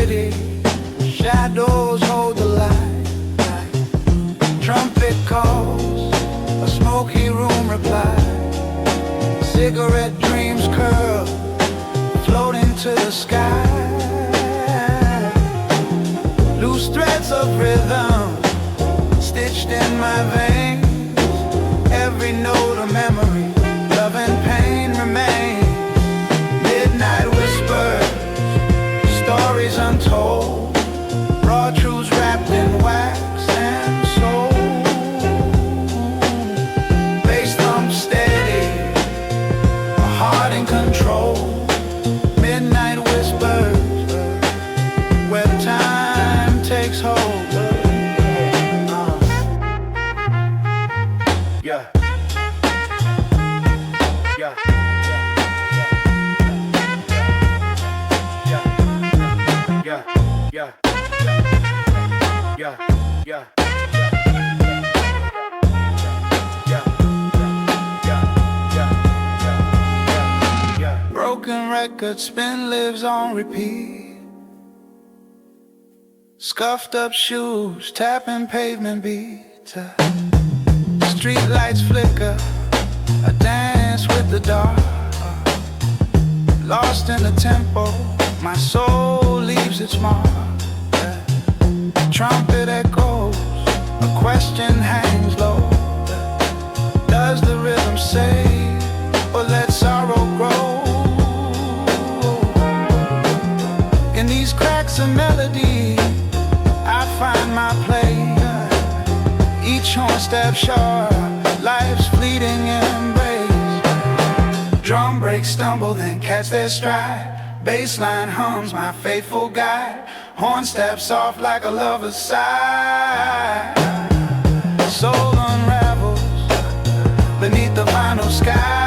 city, shadows hold the light. Trumpet calls, a smoky room replies. Cigarette dreams curl, floating to the sky. Loose threads of rhythm, stitched in my veins. Every note a memory, love and pain remain. Midnight whispers, stories untold, raw truths wrapped in wax and soul. Bass thump steady, a heart in control. Midnight whispers, where time takes hold. Yeah. Yeah. Yeah. Yeah. Yeah. Yeah. Broken record spin lives on repeat. Scuffed up shoes tapping pavement beats. Street lights flicker, I dance with the dark. Lost in the tempo, my soul leaves its mark. Trumpet echoes, a question hangs low. Does the rhythm say, or let sorrow grow? In these cracks of melody, I find my place. Each horn step sharp, life's fleeting embrace. Drum breaks stumble, then catch their stride. Bassline hums, my faithful guide. Horn steps soft like a lover's sigh. Soul unravels beneath the vinyl sky.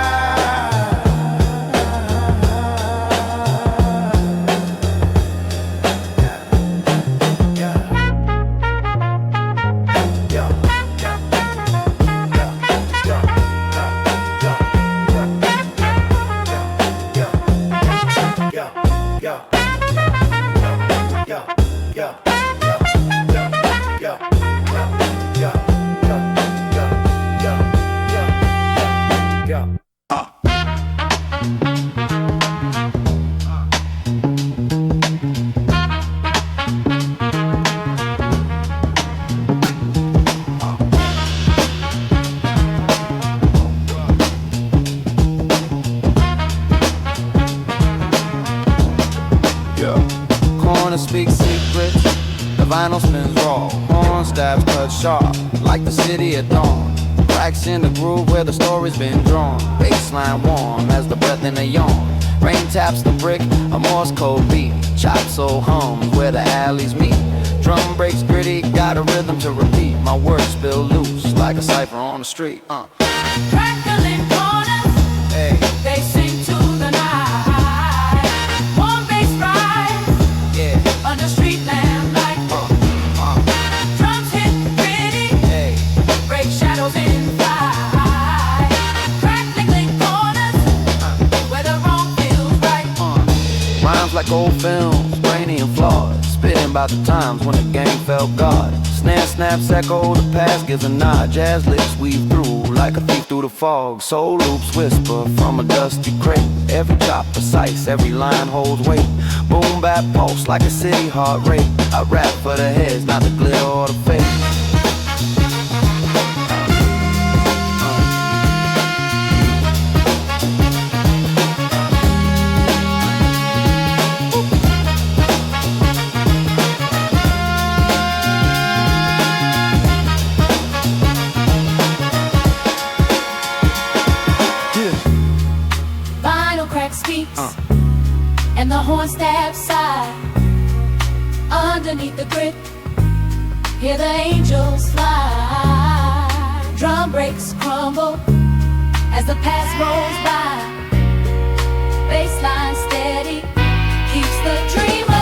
Speak secrets, the vinyl spins raw. Horn stabs cut sharp, like the city at dawn. Cracks in the groove where the story's been drawn. Bassline warm as the breath in a yawn. Rain taps the brick, a Morse code beat. Chop soul hums where the alleys meet. Drum breaks gritty, got a rhythm to repeat. My words spill loose like a cipher on the street. Crackling corners, Hey. they sing to the night. Warm bass rise, Yeah. under street lamp light. Drums hit gritty, Hey. break shadows in flight. Crackling corners, where the wrong feels right. Rhymes like old films, grainy and flawed. Spitting about the times when the gang felt God. Snare snaps echo, the past gives a nod. Jazz lips weave through like a thief through the fog. Soul loops whisper from a dusty crate. Every chop precise, every line holds weight. Boom bap pulse like a city heart rate. I rap for the heads, not the glitter or the face. Vinyl crack speaks, and the horn stabs sigh. Underneath the grit, hear the angels fly. Drum breaks crumble as the past rolls by. Bassline steady keeps the dream alive.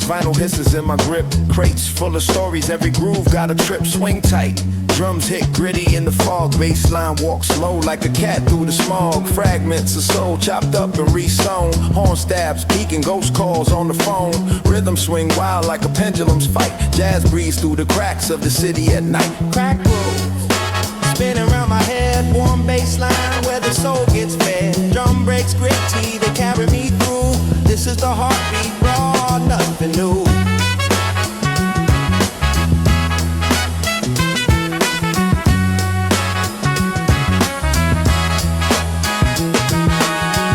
vinyl hisses in my grip. Crates full of stories, every groove got a trip. Swing tight, drums hit gritty in the fog. Bassline walk slow like a cat through the smog. Fragments of soul chopped up and re-sewn. Horn stabs, peaking ghost calls on the phone. Rhythm swing wild like a pendulum's fight. Jazz breeze through the cracks of the city at night. Crack grooves, spinning around my head. Warm bassline where the soul gets fed. Drum breaks gritty, they carry me through. This is the heartbeat, raw, nothing new.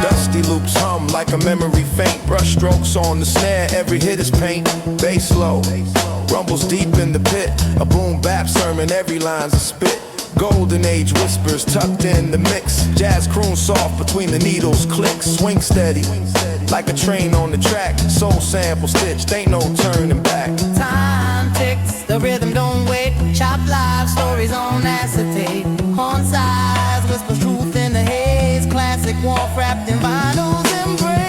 Dusty loops hum like a memory faint. Brush strokes on the snare, every hit is paint. Bass low, rumbles deep in the pit. A boom bap sermon, every line's a spit. Golden age whispers tucked in the mix. Jazz croon soft between the needles, clicks. Swing steady, like a train on the track. Soul sample stitched, ain't no turning back. Time ticks, the rhythm don't wait. Chop live stories on acetate. Horn size, whispers truth in the haze. Classic warmth wrapped in vinyl's embrace.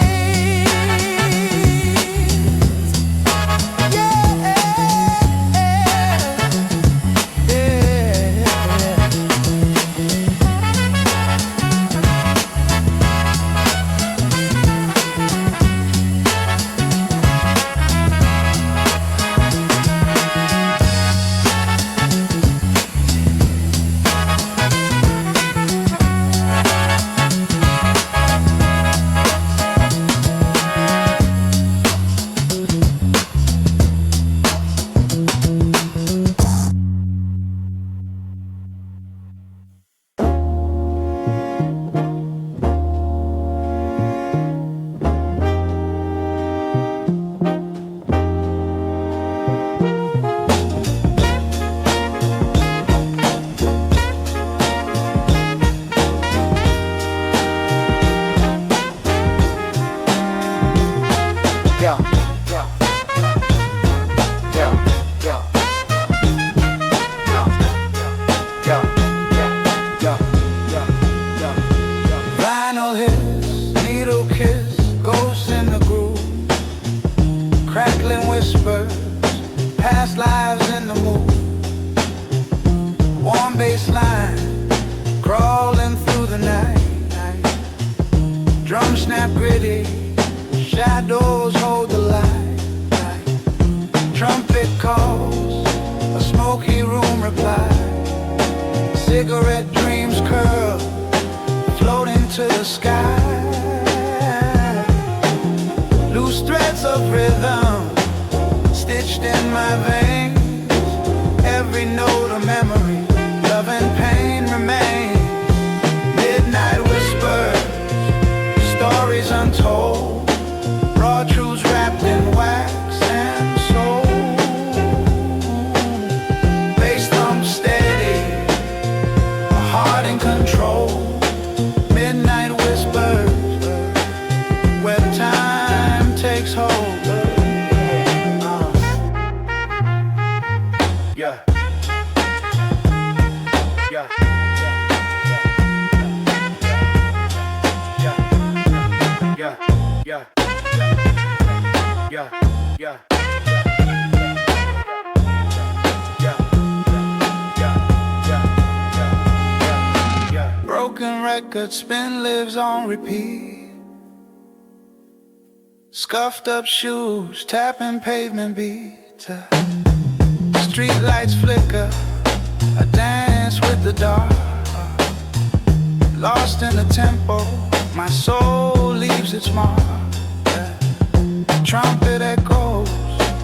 Vinyl hits, needle kiss, ghosts in the groove. Crackling whispers, past lives in the mood. Warm bass line, crawling through the night. Drum snap gritty, shadows hold the light. Trumpet calls, a smoky room replies. Cigarette dreams curl, floating to the sky. Loose threads of rhythm, stitched in my veins. Every note a memory, love and pain remain. Midnight whispers, stories untold. Raw truths wrapped in wax and soul. Bass thump steady, a heart in control. Midnight whispers, where time takes hold. Yeah. Yeah. Yeah. Yeah. Yeah. Yeah. Yeah. Broken record spin lives on repeat. Scuffed up shoes tapping pavement beats. Street lights flicker, I dance with the dark. Lost in the tempo, my soul leaves its mark. Trumpet echoes,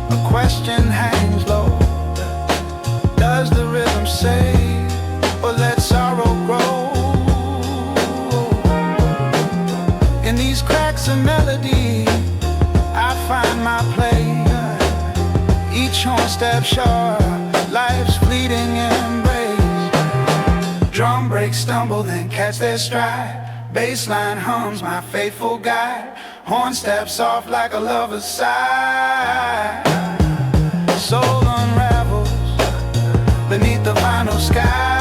a question hangs low. Does the rhythm say, or let sorrow grow? In these cracks of melody, I find my place. Each horn step sharp, life's fleeting embrace. Drum breaks stumble, then catch their stride. Bassline hums, my faithful guide. Horn steps soft like a lover's sigh. Soul unravels beneath the vinyl sky.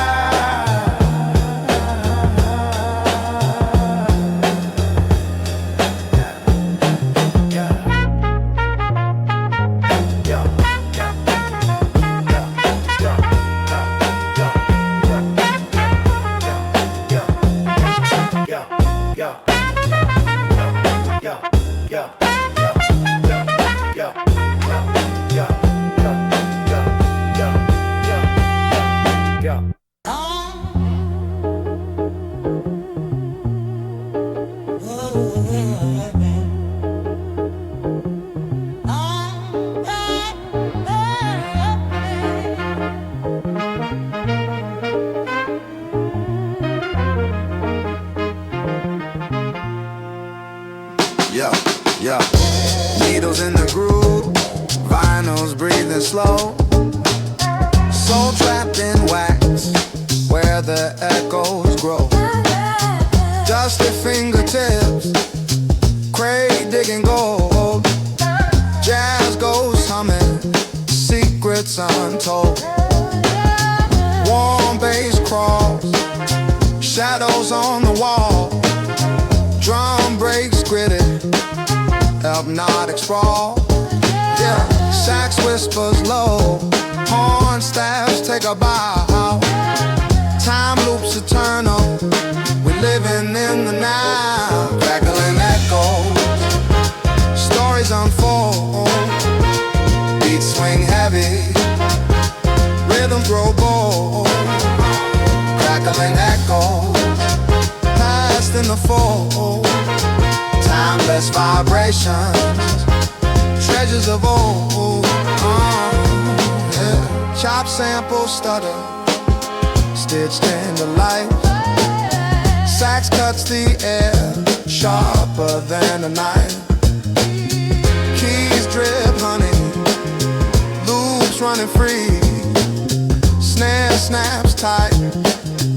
and slow. Soul trapped in wax, where the echoes grow. Dusty fingertips, grave digging gold. Jazz goes humming, secrets untold. Warm bass crawls, shadows on the wall. Drum breaks gritty, hypnotic sprawl. Yeah, sax whispers low, horn staves take a bow. Time loops eternal, we living in the now. Crackling echoes, stories unfold. Beats swing heavy, rhythm grow bold. Crackling echoes, past in the fold. Timeless vibrations, treasures of old. Yeah. Chop sample stutter, stitched into life. Sax cuts the air, sharper than a knife. Keys drip honey, loops running free. Snare snaps tight,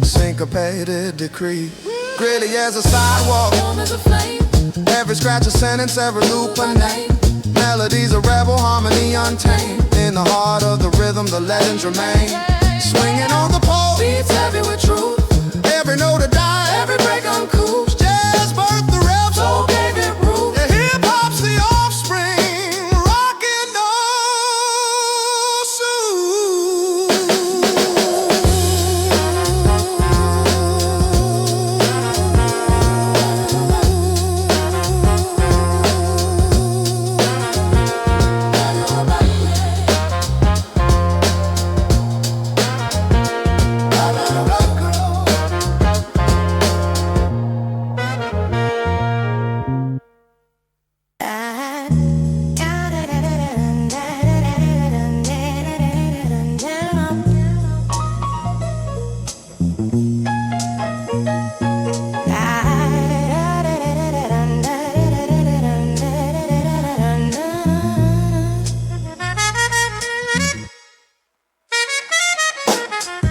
syncopated decree. Gritty as a sidewalk, warm as a flame. every scratch a sentence, every loop a name. Melodies a rebel, harmony untamed. In the heart of the rhythm, the legends remain. Swinging on the pole, Beats heavy with truth, every note a dime, every break uncool. jazz birth the rebel. Soul gave it root. The hip-hop's the offspring, rockin' no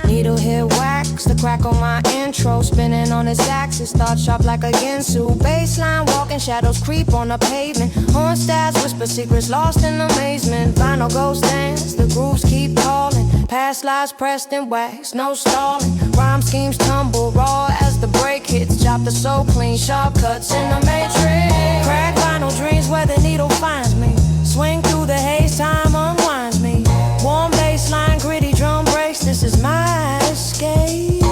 Needle hit wax, the crack on my intro, spinning on its axis, thought sharp like a Ginsu. Baseline walking, shadows creep on the pavement. Horn stabs, whisper secrets lost in amazement. Vinyl ghost dance, the grooves keep calling. Past lives pressed in wax, no stalling. Rhyme schemes tumble raw as the break hits. Chop the soul clean, sharp cuts in the matrix. Crack vinyl dreams where the needle finds me. Swing through the haze, time unwinds me. Warm baseline, gritty drum breaks, this is my escape.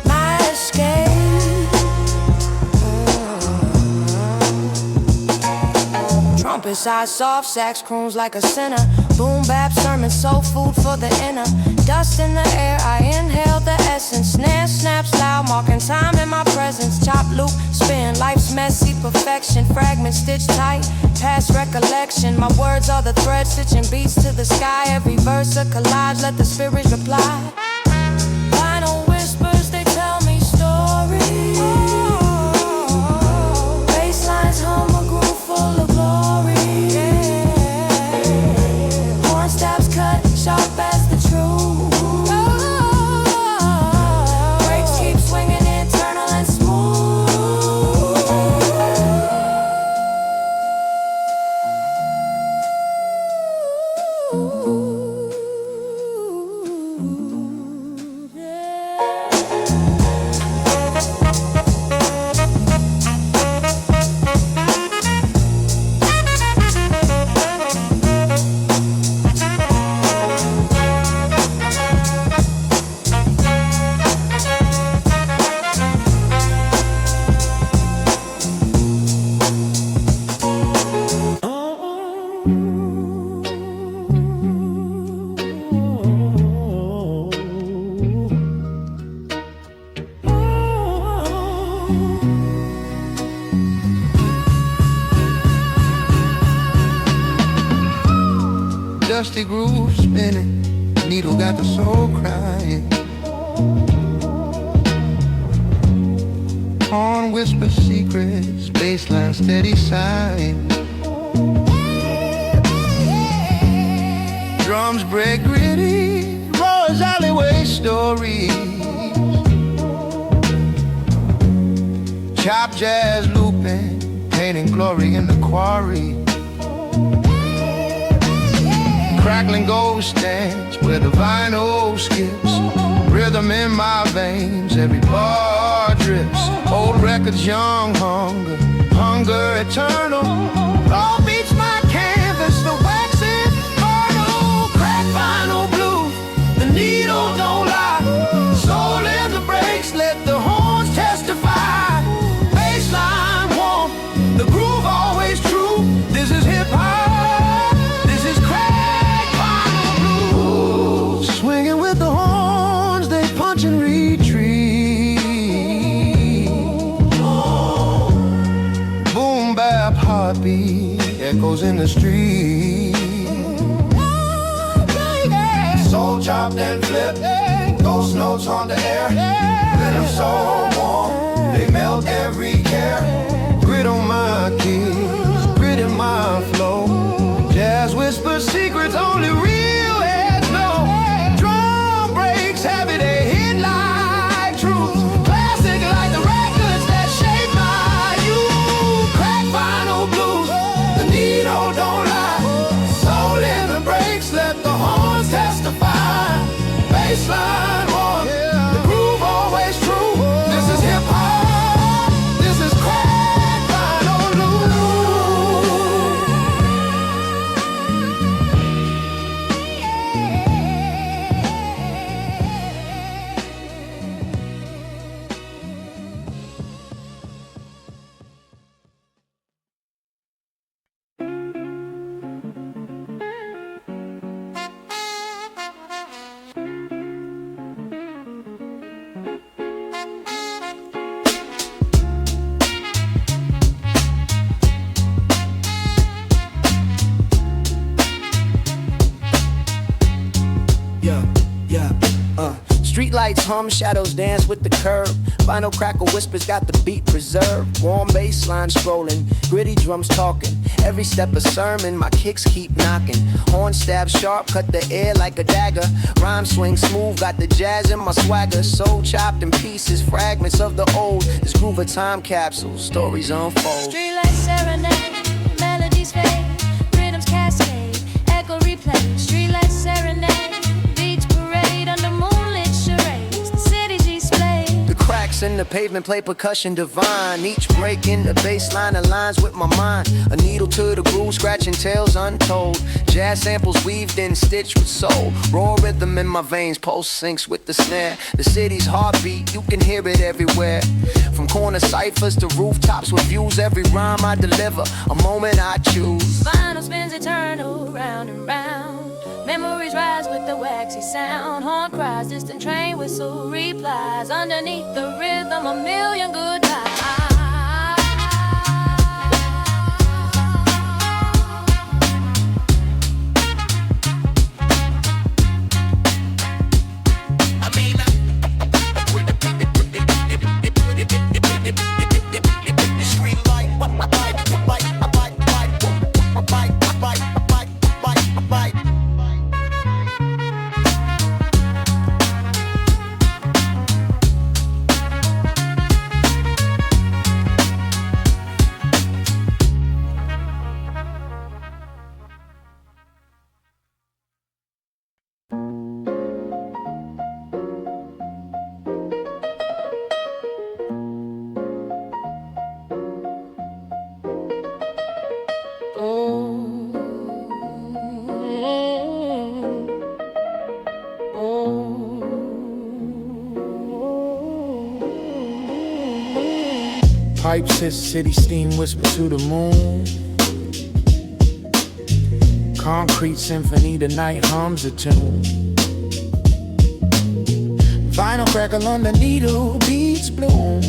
My escape. Trumpet side, soft sax croons like a sinner. Boom bap sermon, soul food for the inner. Dust in the air, I inhale the essence. Snare snaps loud, marking time in my presence. Chop loop, spin, life's messy perfection. Fragments stitched tight, past recollection. My words are the thread, stitching beats to the sky. Every verse a collage, let the spirit reply. Final whispers, they tell me stories. Basslines hum a groove full of glory. Horn stabs cut, sharp as the truth. Breaks keep swinging, eternal and smooth. Dusty groove spinning, needle got the soul crying. Horn whispers secrets, baseline steady sign. Drums break gritty, roars alleyway stories. Chop jazz looping, painting glory in the quarry. Crackling ghost dance where the vinyl skips. Rhythm in my veins, every bar drips. Old records, young hunger, hunger eternal. All beats my canvas, the wax is fertile. Crack vinyl blue, the needle don't lie. Soul in the breaks, let the horns testify. Baseline warm, the groove always true. This is hip-hop, this is crack vinyl blue. Swinging with the horns, they punch and retreat. Boom bap heartbeat echoes in the street. Soul chopped and flipped, ghost notes on the air. Rhythm so warm, they melt every care. Grit on my keys, grit in my flow. Jazz whispers secrets only real heads know. Drum breaks heavy, they hit like truth. Classic like the records that shape my youth. Crack vinyl blues, the needle don't lie. Soul in the breaks, let the horns testify. Baseline warm, the groove always true. This is hip-hop, this is crack vinyl blue. Street lights hum, shadows dance with the curb. Vinyl crackle whispers got the beat preserved. Warm bass line strolling, gritty drums talking. Every step a sermon, my kicks keep knocking. Horn stab sharp, cut the air like a dagger. Rhyme swing smooth, got the jazz in my swagger. Soul chopped in pieces, fragments of the old. This groove a time capsule, stories unfold. Street lights serenade, melodies fade, rhythms cascade, echo replay. Street lights serenade, beats parade under moonlit charades. The city's displayed. The cracks in the pavement play percussion divine. Each break in the bass line aligns with my mind. A needle to the groove, scratching tales untold. Jazz samples weaved in, stitched with soul. Raw rhythm in my veins, pulse syncs with the snare. The city's heartbeat, you can hear it everywhere. From corner ciphers to rooftops with views, every rhyme I deliver, a moment I choose. Vinyl spins eternal, round and round. Memories rise with the waxy sound. Horn cries, distant train whistle replies. Underneath the rhythm, a million goodbyes. Pipes hit city steam whisper to the moon. Concrete symphony, the night hums a tune. Vinyl crackle on the needle, beats bloom.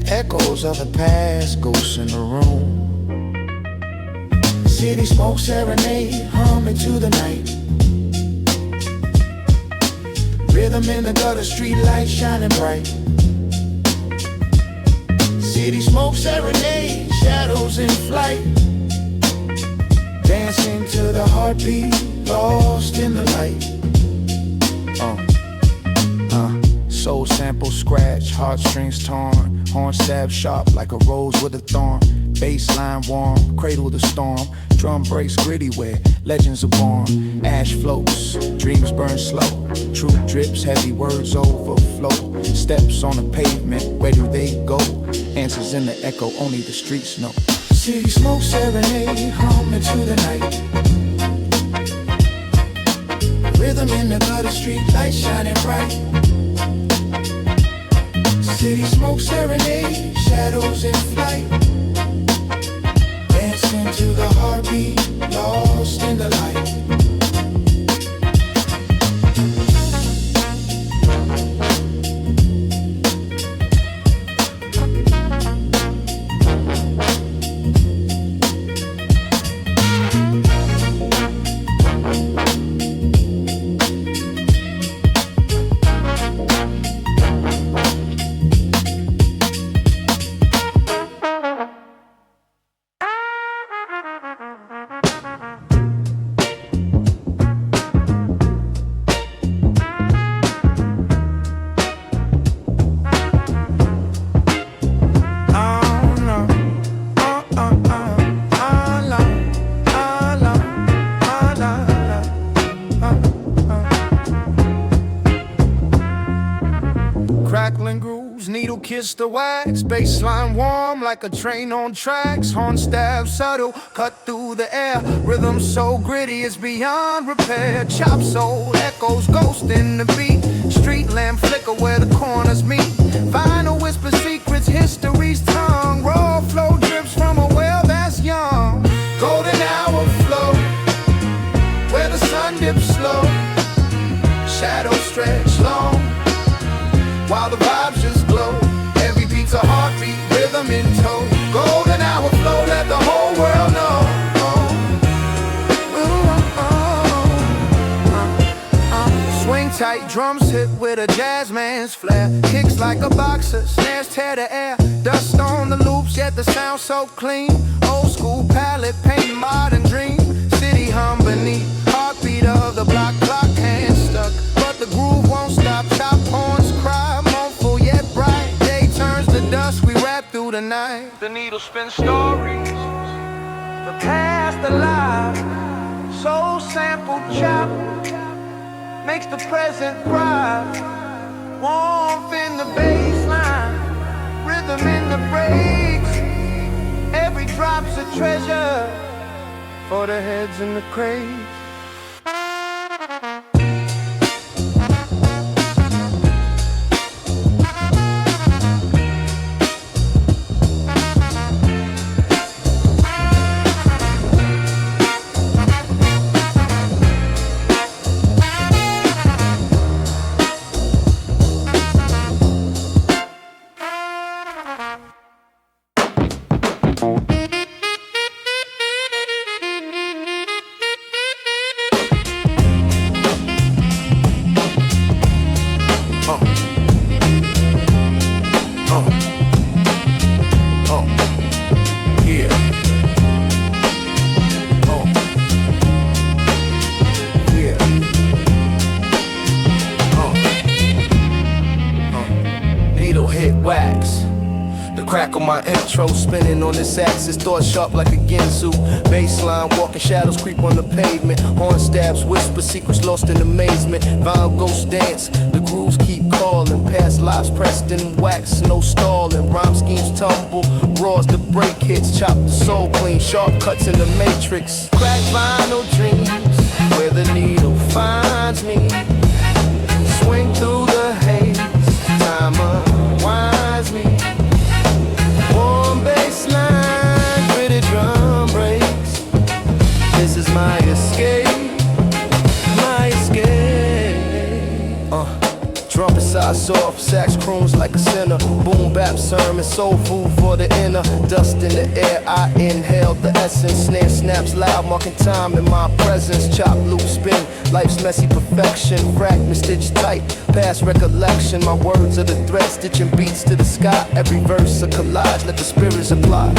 Echoes of the past, ghosts in the room. City smoke serenade, humming to the night. Rhythm in the gutter, street lights shining bright. City smoke serenade, shadows in flight, dancing to the heartbeat, lost in the light. Soul sample scratch, heartstrings torn, horn stab sharp like a rose with a thorn. Bassline warm, cradle the storm, drum breaks gritty where legends are born. Ash floats, dreams burn slow, truth drips, heavy words overflow. Steps on the pavement, where do they go? Answers in the echo, only the streets know. City smoke serenade, hum into the night. Rhythm in the gutter, street lights shining bright. City smoke serenade, shadows in flight, dancing to the heartbeat, lost in the light. Crackling grooves, needle kiss the wax, bassline warm like a train on tracks. Horn stab subtle, cut through the air. Rhythm so gritty it's beyond repair. Chop soul echoes, ghost in the beat. Street lamp flicker where the corners meet. Vinyl whisper secrets, history's tongue. Raw flow drips from a well that's young. Golden hour flow, where the sun dips slow. Shadows stretch long, while the vibes just glow. Every beat's a heartbeat, rhythm in tow. Golden hour flow, let the whole world know. Swing tight, drums hit with a jazz man's flair. Kicks like a boxer, snares tear the air. Dust on the loops, yet the sound so clean. Old school palette, paint modern dream. City hum beneath, heartbeat of the block clock, hand stuck. But the groove won't stop, chop horns cry, mournful yet bright. Day turns to dust, we rap through the night. The needle spins stories, the past alive. Soul sample chop, makes the present thrive. Warmth in the bassline, rhythm in the breaks. Every drop's a treasure for the heads in the crates. Crack on my intro, spinning on this axis, thought sharp like a Ginsu. Baseline, walking shadows creep on the pavement. Horn stabs, whisper secrets lost in amazement. Vinyl ghost dance, the grooves keep calling. Past lives pressed in wax, no stalling. Rhyme schemes tumble, roars the break hits. Chop the soul clean, sharp cuts in the matrix. Crack vinyl dreams, where the needle finds me. Swing through the haze, time unwinds me. Warm bassline, pretty drum breaks. This is my escape, my escape. Trumpet side soft, sax croons like a sinner. Boom bap sermon. germ and soul food for the inner. Dust in the air, I inhale the essence. Snare snaps loud, marking time in my presence. Chop, loop, spin, life's messy perfection. Fragment stitch tight, past recollection. My words are the thread, stitching beats to the sky. Every verse a collage, let the spirits apply.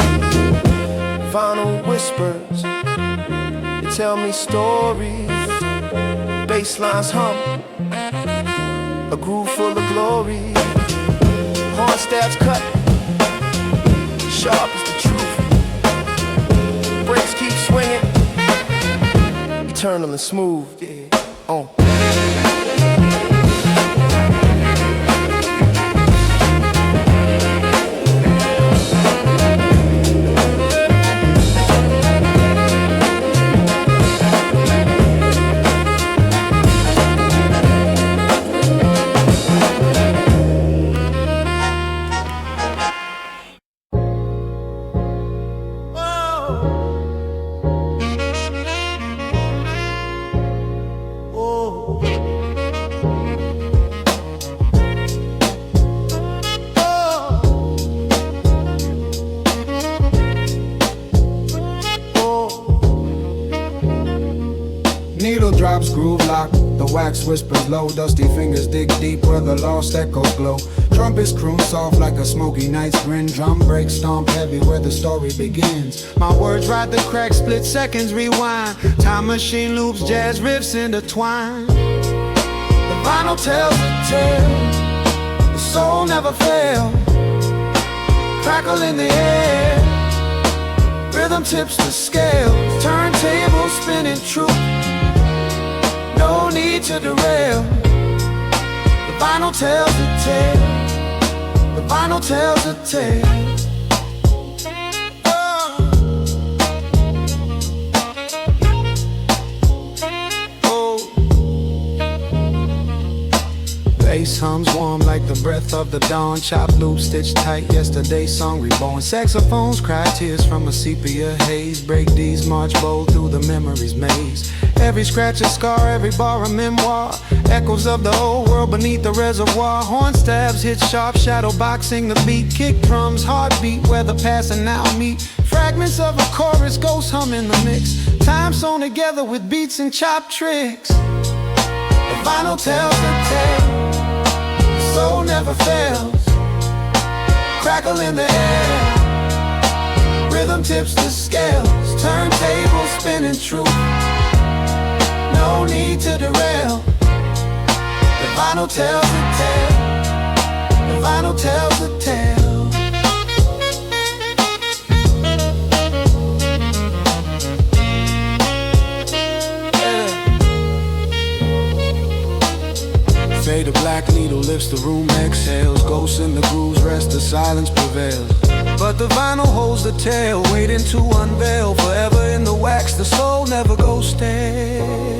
Final whispers, you tell me stories. Basslines hum, a groove full of glory. Horn stabs cut, sharp as the truth. Brakes keep swinging, eternal and smooth. Yeah. Needle drops, groove lock, the wax whispers low. Dusty fingers dig deep where the lost echoes glow. Trumpets croon soft like a smoky night's grin. Drum breaks stomp heavy where the story begins. My words ride the crack, split seconds rewind. Time machine loops, jazz riffs intertwine. The vinyl tells a tale, the soul never fails. Crackle in the air, rhythm tips the scales. Turntable spinning true, no need to derail. The vinyl tells a tale, the vinyl tells a tale. Bass hums warm like the breath of the dawn. Chop loop, stitch tight, yesterday's song reborn. Saxophones cry tears from a sepia haze. Break these, march bold through the memories maze. Every scratch a scar, every bar a memoir. Echoes of the old world beneath the reservoir. Horn stabs hit sharp, shadow boxing the beat. Kick drums, heartbeat where the past and now meet. Fragments of a chorus, ghosts hum in the mix. Time sewn together with beats and chop tricks. The vinyl tells a tale, the soul never fails. Crackle in the air, rhythm tips the scales. Turntable spinning true, no need to derail. The vinyl tells a tale, the vinyl tells a tale. Fade, a black needle lifts the room, exhales. Ghosts in the grooves rest, the silence prevails. But the vinyl holds the tale, waiting to unveil. Forever in the wax, the soul never goes stale.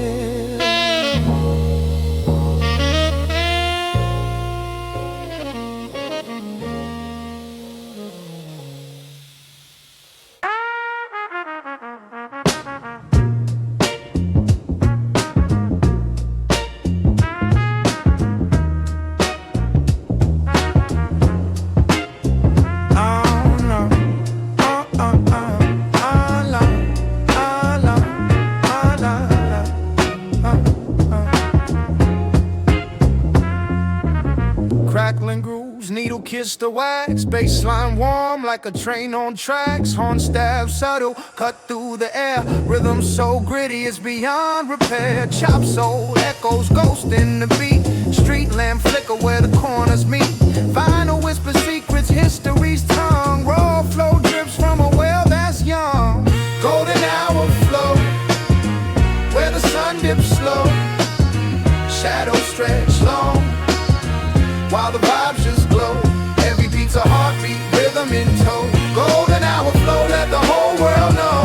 Crackling grooves, needle kiss the wax. Bassline warm like a train on tracks. Horn stab subtle, cut through the air. Rhythm so gritty it's beyond repair. Chop soul echoes, ghost in the beat. Street lamp flicker where the corners meet. Vinyl whisper secrets, history's tongue. Raw flow drips from a well that's young. Golden hour flow, where the sun dips slow. Shadows stretch long, while the vibes just glow. Every beat's a heartbeat, rhythm in tow. Golden hour flow, let the whole world know.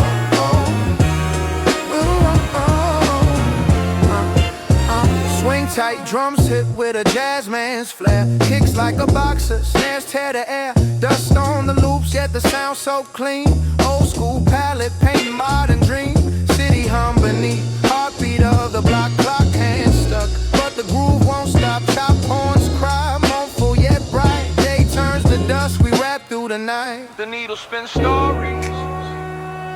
Swing tight, drums hit with a jazz man's flair. Kicks like a boxer, snares tear the air. Dust on the loops, yet the sound so clean. Old school palette, paint modern dream. City hum beneath, heartbeat of the block clock, hand stuck. But the groove won't stop, chop horns cry, mournful yet bright. Day turns to dust, we wrap night. The needle spins stories,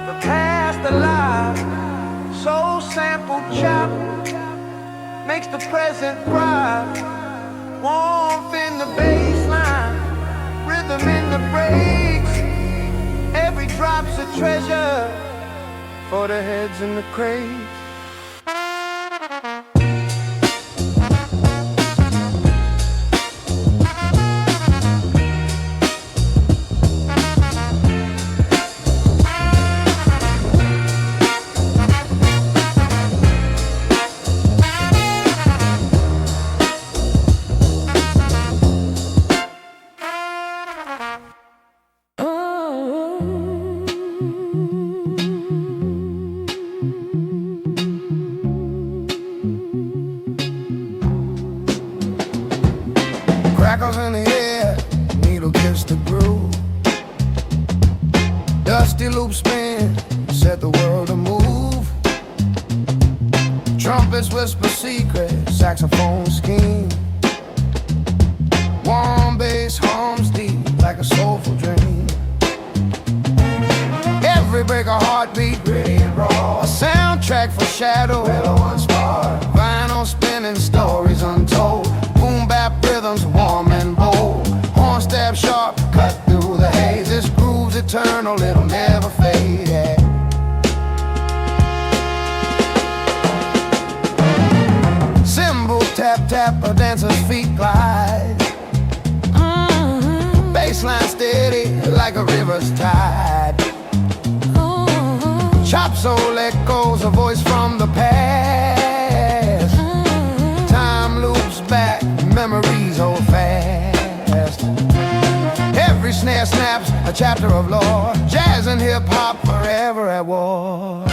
the past alive. Soul sample chop makes the present thrive. Warmth in the baseline, rhythm in the breaks. Every drop's a treasure for the heads in the crates. Crackles in the air, needle kiss the groove. Dusty loop spin, set the world to move. Trumpets whisper secrets, saxophone scheme. Warm bass hums deep like a soulful dream. Every break a heartbeat, gritty and raw. A soundtrack for shadow, hello unsparred. Vinyl spinning, stories untold. Boom bap rhythms, warm and bold. Horn stab sharp, cut through the haze. This groove's eternal, it'll never fade. Yeah. Cymbal tap tap, a dancer's feet glide. Bassline steady like a river's tide. Chop soul echoes, a voice from the past. Time loops back, memories hold fast. Every snare snaps a chapter of lore. Jazz and hip-hop forever at war.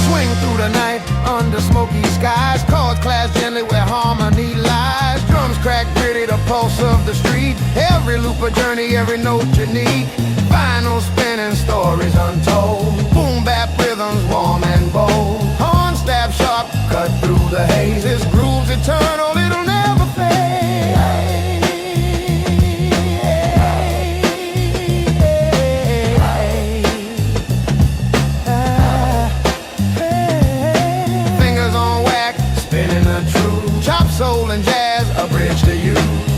Swing through the night under smoky skies. Chords clash gently where harmony lies. Drums crack gritty, the pulse of the street. Every loop a journey, every note unique. Vinyl spinning, stories untold. Boom bap rhythms, warm and bold. Horn stab sharp, cut through the haze. This groove's eternal, it'll never fade. Fingers on whack, spinning the truth. Chop soul and jazz, a bridge to you.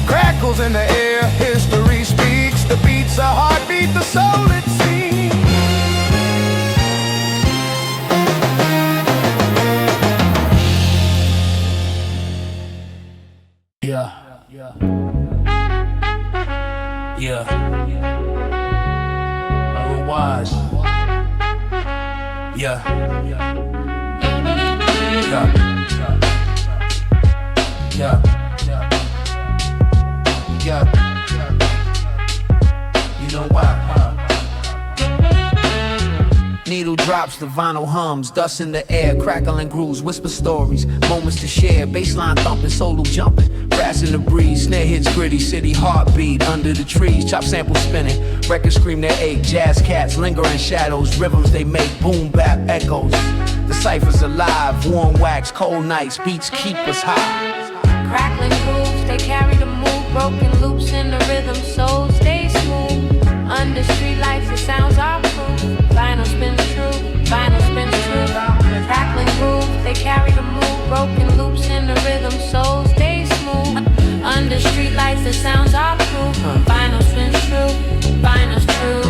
Crackles in the air, history speaks. The beat's a heartbeat, the soul it seeks. Yeah. Otherwise. Yeah. You know why? Needle drops, the vinyl hums, dust in the air, crackling grooves, whisper stories, moments to share, bassline thumping, solo jumping, brass in the breeze, snare hits gritty, city heartbeat under the trees, chop sample spinning, records scream their ache, jazz cats linger in shadows, rhythms they make, boom bap echoes, the cypher's alive, warm wax, cold nights, beats keep us high. Crackling grooves, they carry the move. Broken loops in the rhythm, soul stay smooth. Under street lights, the sounds are proof. Vinyl spins true, vinyl spins true. Crackling grooves, they carry the move. Broken loops in the rhythm, soul stay smooth. Under street lights, the sounds are proof. Vinyl spins true, vinyl's true.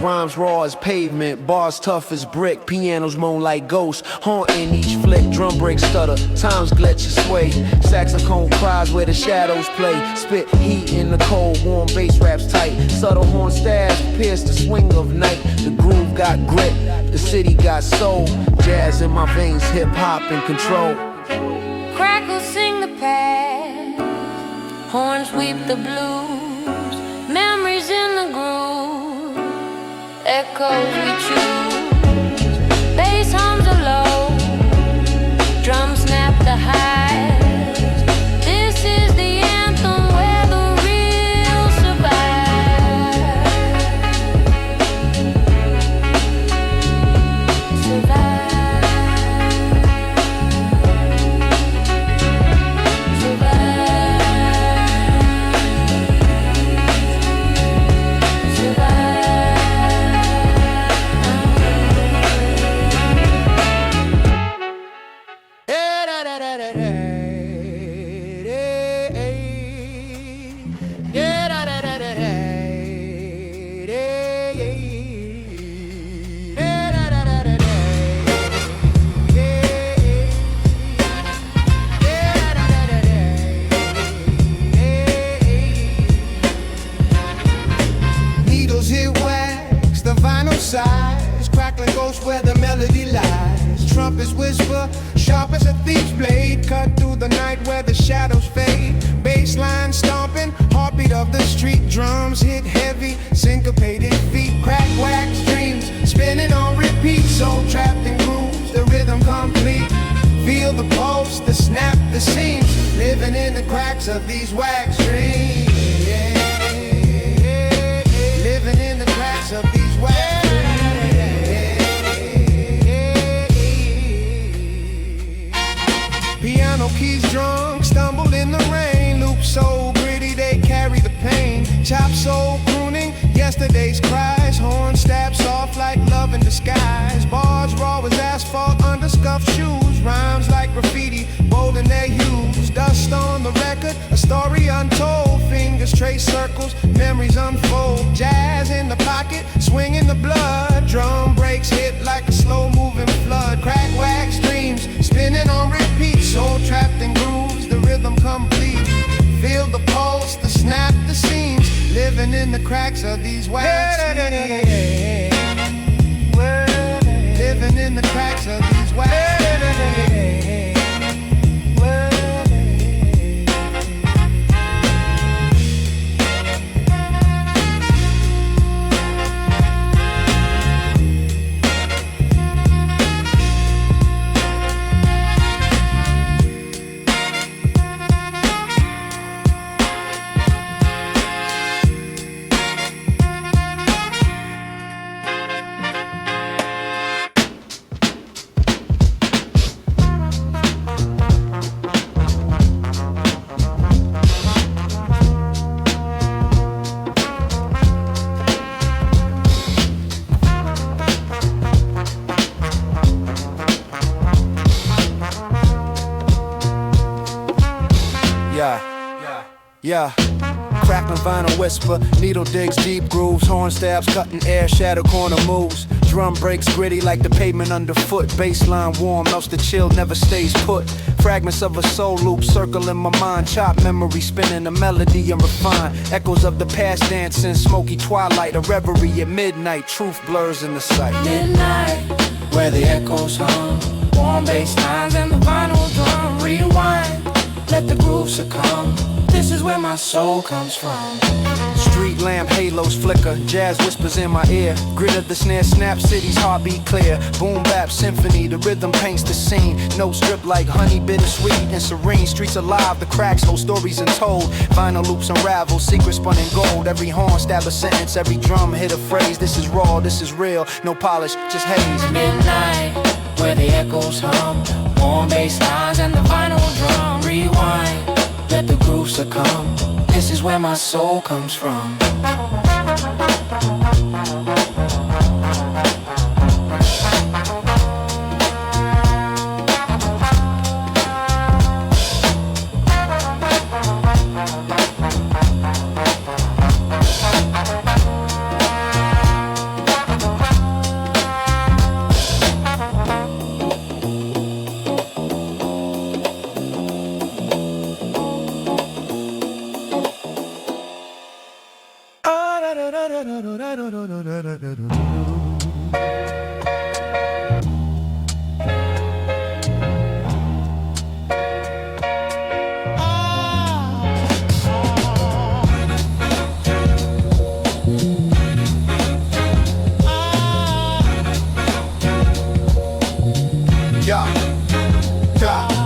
Rhymes raw as pavement, bars tough as brick, pianos moan like ghosts, haunting each flick, drum break stutter, times glitch and sway, saxophone cries where the shadows play, spit heat in the cold, warm bass raps tight, subtle horn stabs pierce the swing of night, the groove got grit, the city got soul, jazz in my veins, hip-hop in control. Crackles sing the past, horns weep the blues, memories in the groove, echoes we choose, bass hums a low, drums snap the highs. This is the anthem where the real survive. Survive. Survive. trumpets whisper, sharp as a thief's blade, cut through the night where the shadows fade. Bassline stomping, heartbeat of the street, drums hit heavy, syncopated feet, crack wax dreams, spinning on repeat, soul trapped in grooves, the rhythm complete. Feel the pulse, the snap, the seams, living in the cracks of these wax dreams. Living in the cracks of these wax dreams. Piano keys drunk, stumble in the rain, loop so gritty they carry the pain. Chop soul crooning, yesterday's cries, horn stab soft like love in disguise. Bars raw as asphalt under scuffed shoes, rhymes like graffiti, bold in their hues. Dust on the record, a story untold, fingers trace circles, memories unfold. Jazz in the pocket, swing in the blood, drum breaks hit like a slow moving flood. Crack wax dreams, spinning on repeat, soul trapped in grooves, the rhythm complete. Feel the pulse, the snap, the seams, living in the cracks of these wax dreams. Living in the cracks of these wax dreams. Yeah, crackling vinyl whisper, needle digs deep grooves, horn stabs cutting air, shadow corner moves. Drum breaks gritty like the pavement underfoot. Bassline warm, melts the chill, never stays put. Fragments of a soul loop circle in my mind. Chop memory, spinning a melody and refine. Echoes of the past dancing, smoky twilight. A reverie at midnight, truth blurs in the sight. Midnight, where the echoes hum, warm bass lines and the vinyl drum. Rewind, let the groove succumb. This is where my soul comes from. Street lamp halos flicker, jazz whispers in my ear. Grit of the snare snap, city's heartbeat clear. Boom bap symphony, the rhythm paints the scene. Notes drip like honey, bittersweet and serene. Streets alive, the cracks hold stories untold. Vinyl loops unravel, secrets spun in gold. Every horn stab a sentence, every drum hit a phrase. This is raw, this is real, no polish, just haze. Midnight, where the echoes hum, warm bass lines and the vinyl drum. Rewind, let the groove succumb. This is where my soul comes from.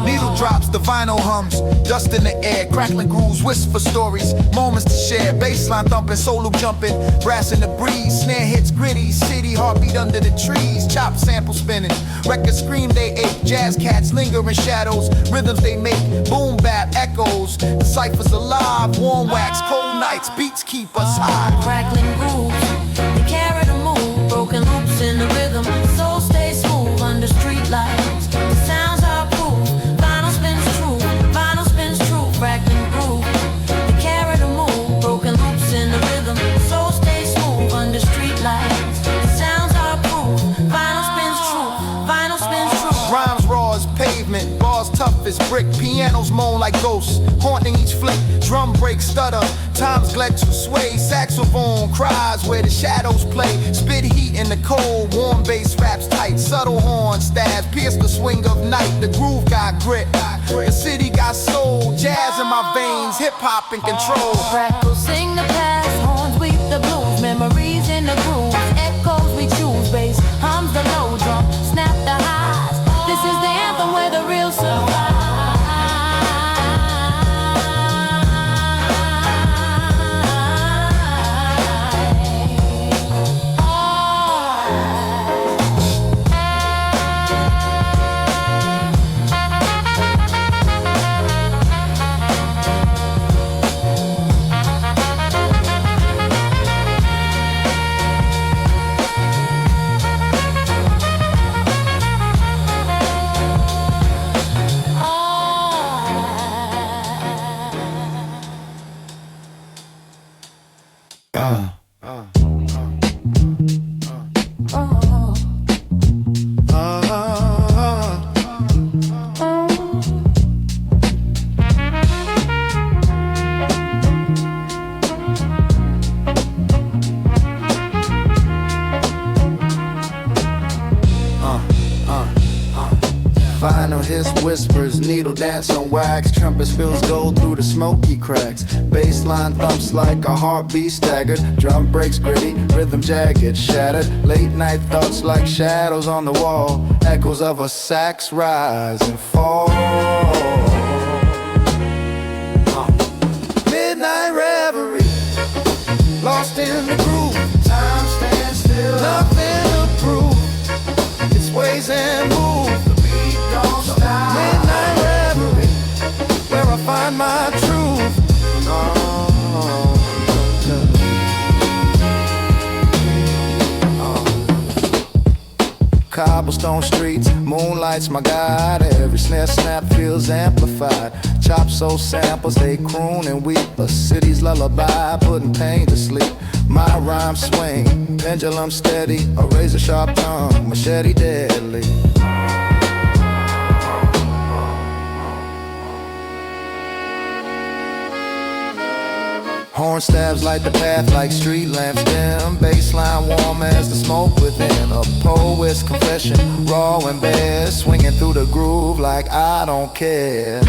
Needle drops, the vinyl hums, dust in the air, crackling grooves, whisper stories, moments to share, bassline thumping, soul loop jumping, brass in the breeze, snare hits gritty, city heartbeat under the trees, chop sample spinning, records scream they ache, jazz cats linger in shadows, rhythms they make, boom bap echoes, the ciphers alive, warm wax, cold nights, beats keep us high. Crackling grooves, they carry the move, broken loops in the rhythm, soul stays smooth under street lights. The sounds are proof, vinyl spins true, crackling groove. They carry the move, broken loops in the rhythm, soul stays smooth under street lights. The sounds are proof, vinyl spins true. Rhymes raw as pavement, bars tough as brick, pianos moan like ghosts, haunting each flick, drum break stutter, Sometimes Glex will sway, saxophone cries where the shadows play. Spit heat in the cold, warm bass raps tight. Subtle horn stabs, pierce the swing of night. The groove got grit, the city got soul. Jazz in my veins, hip-hop in control. Crackle, sing the past, horns weep the blues. Memories in the grooves, echoes we choose. Bass hums the low drum, snap the highs. This is the anthem where the real survive. Vinyl his whispers, needle dance on wax. Trumpet spills gold through the smoky cracks. Bassline thumps like a heartbeat staggered. Drum breaks gritty, rhythm jagged, shattered. Late night thoughts like shadows on the wall. Echoes of a sax rise and fall. Midnight reverie, lost in the groove. Time stands still, nothing to prove. It sways and moves. Midnight reverie, where I find my truth. Cobblestone streets, moonlight's my guide. Every snare snap feels amplified. Chop soul samples, they croon and weep. A city's lullaby, putting pain to sleep. My rhyme swing, pendulum steady. A razor sharp tongue, machete deadly. Horn stabs light the path like street lamps dim. Baseline warm as the smoke within. A poet's confession, raw and bare. Swinging through the groove like I don't care.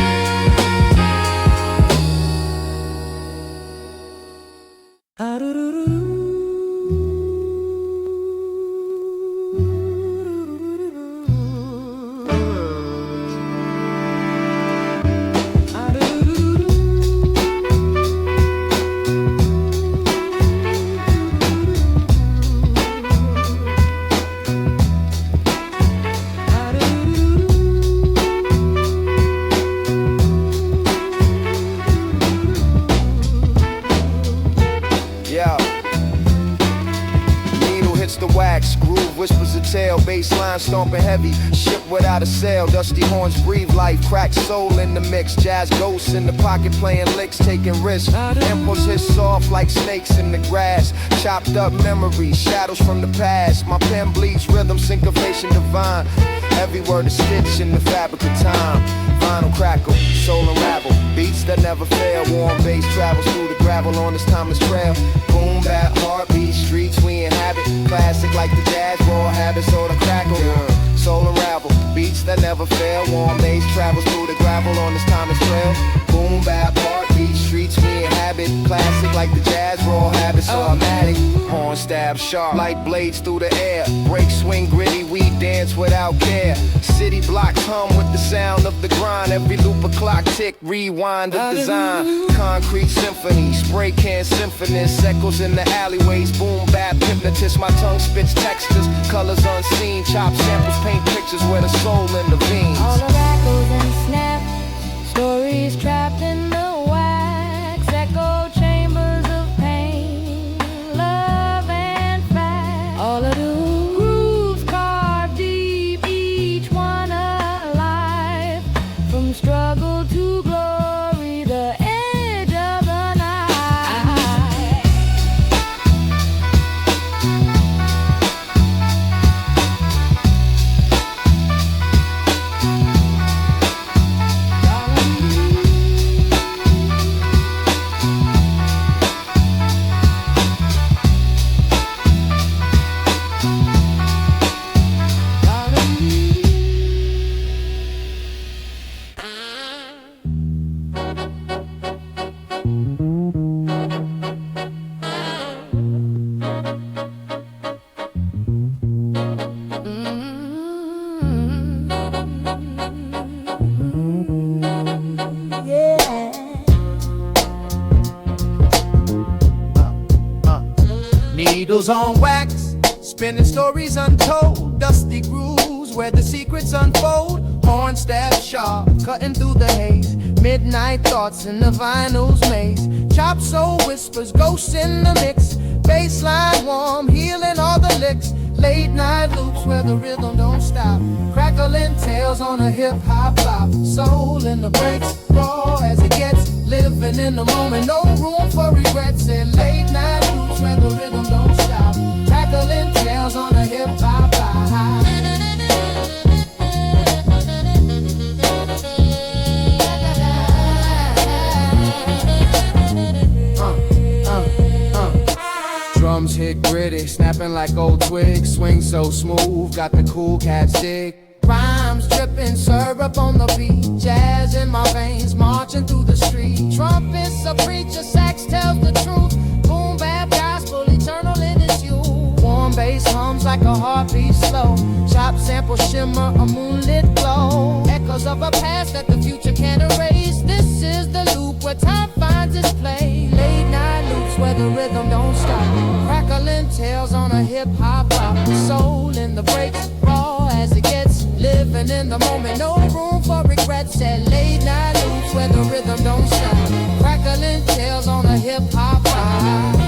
Whispers a tale, baseline stomping heavy. Ship without a sail, dusty horns breathe life. Cracked soul in the mix, jazz ghosts in the pocket playing licks, taking risks. Impulse hits soft like snakes in the grass. Chopped up memories, shadows from the past. My pen bleeds rhythm, syncopation divine. Every word a stitch in the fabric of time. Vinyl crackle, soul unravel. Beats that never fail, warm bass travels through the gravel on this timeless trail. Boom, bap, heartbeat, streets we inhabit. Classic like the jazz, raw habits, so the crackle. Soul unravel, beats that never fail. Warm bass travels through the gravel on this timeless trail. Boom, bap, heartbeat, streets we inhabit. Classic like the jazz, raw habits, automatic. Horn stab sharp, like blades through the air. Break, swing, gritty, we dance without care. City blocks hum with the sound of the grind. Every loop a clock tick, rewind the design. Concrete symphony, spray can symphonist. Echoes in the alleyways, boom, bap, hypnotist. My tongue spits textures, colors unseen. Chop samples, paint pictures where the soul intervenes. All the rattles and snaps, stories trapped in the wax. Echo chambers of pain, love and fact. All of the grooves carved deep, each one alive. From struggle to glory, the edge of the night. Needles on wax, spinning stories untold. Dusty grooves where the secrets unfold. Horn stab sharp, cutting through the haze. Midnight thoughts in the vinyl's maze. Chop soul whispers, ghosts in the mix. Bassline warm, healing all the licks. Late night loops where the rhythm don't stop. Crackling tales on a hip-hop bop. Soul in the breaks, raw as it gets. Living in the moment, no room for regrets. And late night loops where the rhythm don't stop. Crackling tales on a hip-hop bop. Drums hit gritty, snapping like old twigs. Swing so smooth, got the cool cats dig. Rhymes dripping, syrup on the beat. Jazz in my veins, marching through the street. Trumpets, a preacher, sax tells the truth. Boom, bap, gospel, eternal in its youth. Warm bass hums like a heartbeat slow. Chop sample shimmer, a moonlit glow. Echoes of a past that the future can't erase. This is the loop where time finds its place. Late night loops where the rhythm don't stop. Crackling tales on a hip-hop bop. Soul in the breaks, raw as it gets. Living in the moment, no room for regrets. At late night loops where the rhythm don't stop. Crackling tales on a hip-hop bop.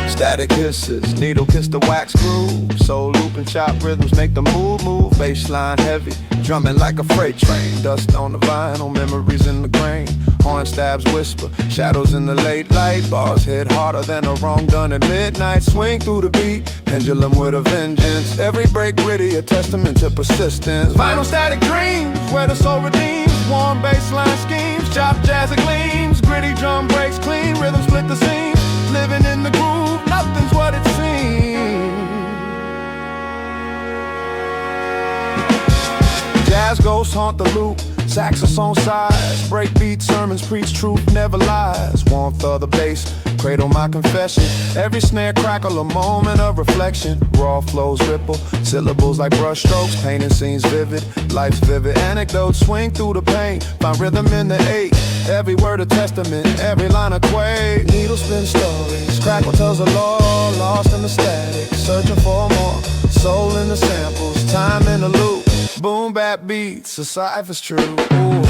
Static kisses, needle kiss the wax groove. Soul loop and chop rhythms make the move. Bassline heavy, drumming like a freight train. Dust on the vinyl, memories in the grain. Horn stabs whisper, shadows in the late light. Bars hit harder than a wrong done at midnight. Swing through the beat, pendulum with a vengeance. Every break gritty, a testament to persistence. Vinyl static dreams, where the soul redeems. Warm bassline schemes, chop jazz it gleams. Gritty drum breaks clean, rhythm split the seams. Living in the groove, nothing's what it seems. Jazz ghosts haunt the loop, saxophone sighs. Break beat sermons preach truth never lies. Warmth of the bass, cradle my confession. Every snare crackle a moment of reflection. Raw flows ripple, syllables like brush strokes. Painting scenes vivid, life's vivid anecdotes. Swing through the pain, find rhythm in the eight. Every word a testament, every line a quake. Needle spin stories, crackle tells a lore. Lost in the static, searching for more. Soul in the samples, time in the loop. Boom bap beats, a cipher's true. Ooh.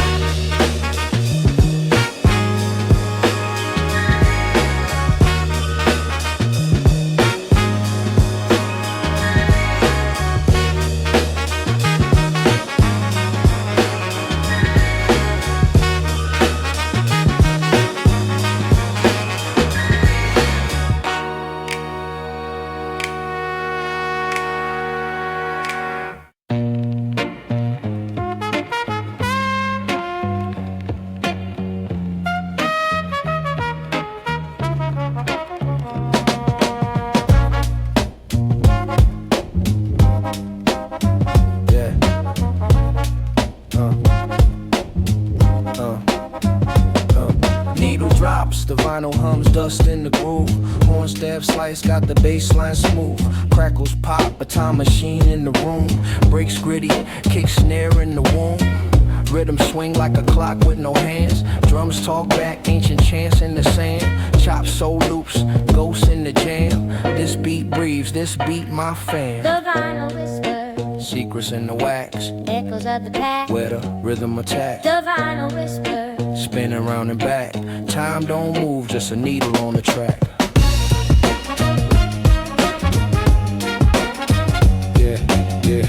the vinyl hums, dust in the groove. Horn stab slice, got the bass line smooth. Crackles pop, a time machine in the room. Breaks gritty, kick snare in the womb. Rhythm swing like a clock with no hands. Drums talk back, ancient chants in the sand. Chop soul loops, ghosts in the jam. This beat breathes, this beat my fan. The vinyl whisper, Secrets in the wax, echoes of the past. where the rhythm attack. The vinyl whisper, Spinning round and back. Time don't move, just a needle on the track. Yeah, yeah.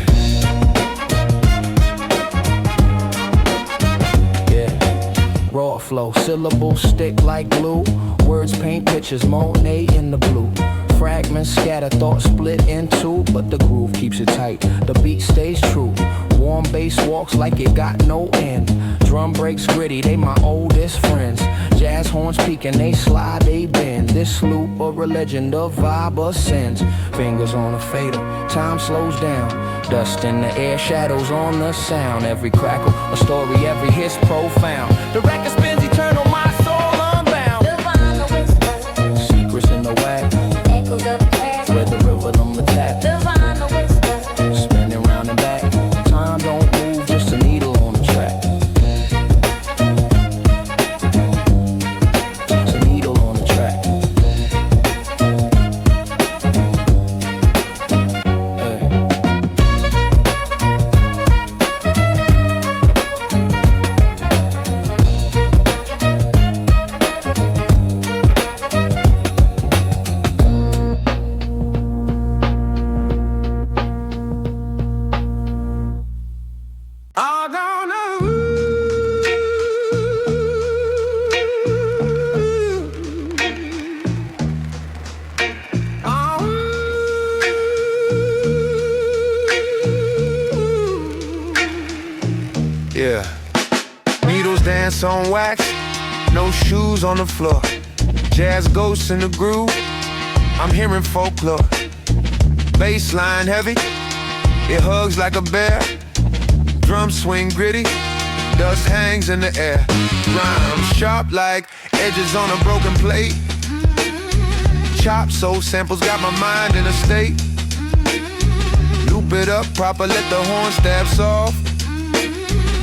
Yeah. Raw flow, syllables stick like glue. Words paint pictures, Monet in the blue. Fragments scatter, thoughts split in two, but the groove keeps it tight. The beat stays true. Warm bass walks like it got no end. Drum breaks gritty, they my oldest friends. Jazz horns peaking, they slide, they bend. This loop of religion, the vibe ascends. Fingers on a fader, time slows down. Dust in the air, shadows on the sound. Every crackle, a story, every hit's profound. The record spins eternal, my soul unbound. the vinyl whisper, Secrets in the wax, echoes of the past. where the rhythm attack. The vinyl whisper, Spinning round and back. Time don't move, just a needle on the track. Just a needle on the track. Hey. I don't know. Yeah. Needles dance on wax, no shoes on the floor. Jazz ghosts in the groove, I'm hearing folklore. Bass line heavy, it hugs like a bear. Drums swing gritty, dust hangs in the air. Rhymes sharp like edges on a broken plate. Chop soul samples got my mind in a state. Loop it up proper, let the horn stab soft.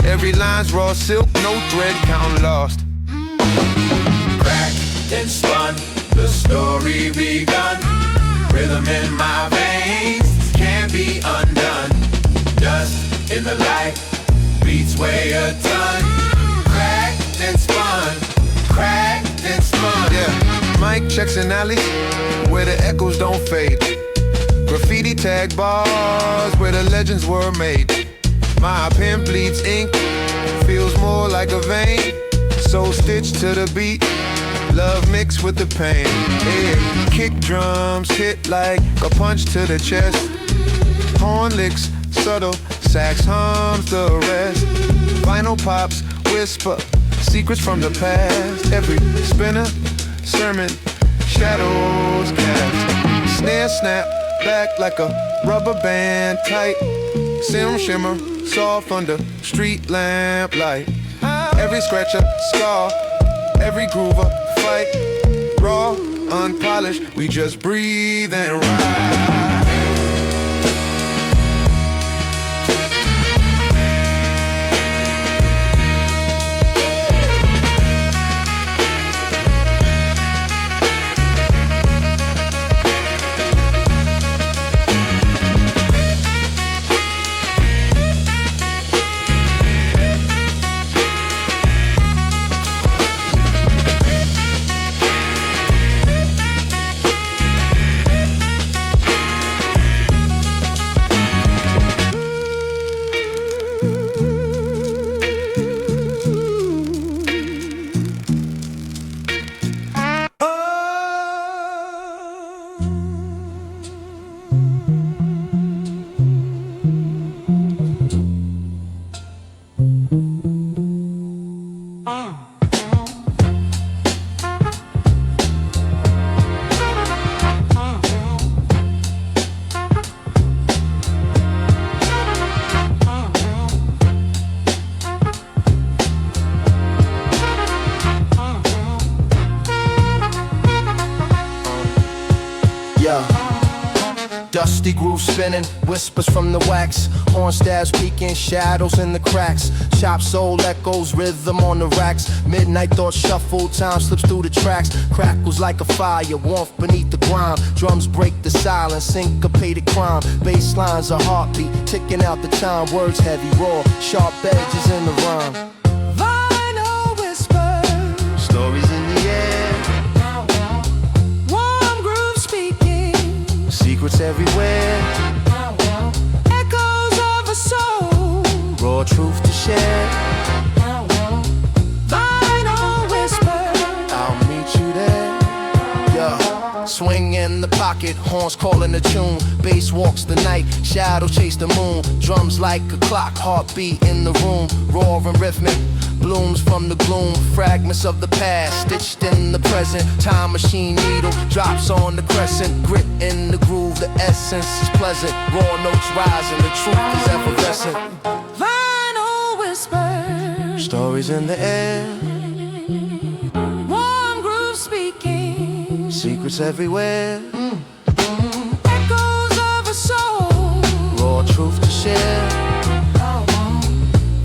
Every line's raw silk, no thread count lost. Cracked and spun, the story begun. Rhythm in my veins can't be undone. Dust in the light, beats weigh a ton. Cracked and spun, cracked and spun. Yeah, mic checks in alleys where the echoes don't fade. Graffiti tag bars where the legends were made. My pen bleeds ink, feels more like a vein. So stitched to the beat, love mixed with the pain. Yeah, kick drums hit like a punch to the chest. Horn licks subtle, sax hums the rest. Vinyl pops whisper secrets from the past. Every spinner sermon, shadows cast. Snare snap back like a rubber band tight. Sim shimmer soft under street lamp light. Every scratch a scar, every groove a fight. Raw, unpolished, we just breathe and ride. Dusty groove spinning, whispers from the wax. Horn stabs peeking, shadows in the cracks. Chop soul echoes, rhythm on the racks. Midnight thoughts shuffle, time slips through the tracks. Crackles like a fire, warmth beneath the grime. Drums break the silence, syncopated crime. Bass lines a heartbeat, ticking out the time. Words heavy, raw, sharp edges in the rhyme. Vinyl whispers, Stories in the air, warm groove speaking, secrets everywhere. echoes of a soul. Raw truth to share. Vinyl whispers, I'll meet you there. Yeah. Swing in the pocket, horns calling the tune. Bass walks the night, shadow chase the moon. Drums like a clock, heartbeat in the room. Raw and rhythmic, blooms from the gloom. Fragments of the past, stitched in the present. Time machine needle, drops on the crescent. Grit in the groove, the essence is pleasant. Raw notes rising, the truth is effervescent. vinyl whispers, Stories in the air, warm groove speaking, secrets everywhere. echoes of a soul. Raw truth to share.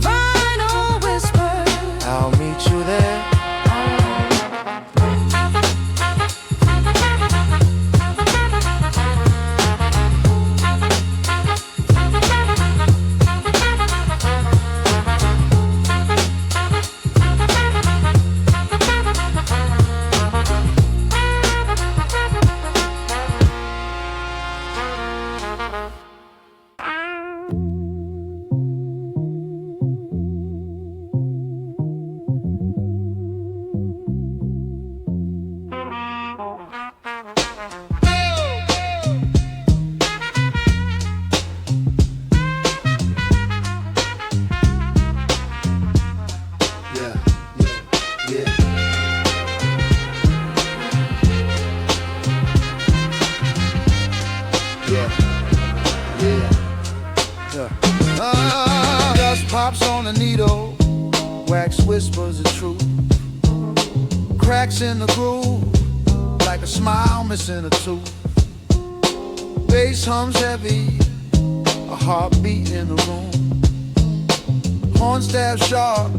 Vinyl whispers, I'll meet you there. Dust pops on the needle, wax whispers the truth. Cracks in the groove, like a smile missing a tooth. Bass hums heavy, a heartbeat in the room. Horn stabs sharp,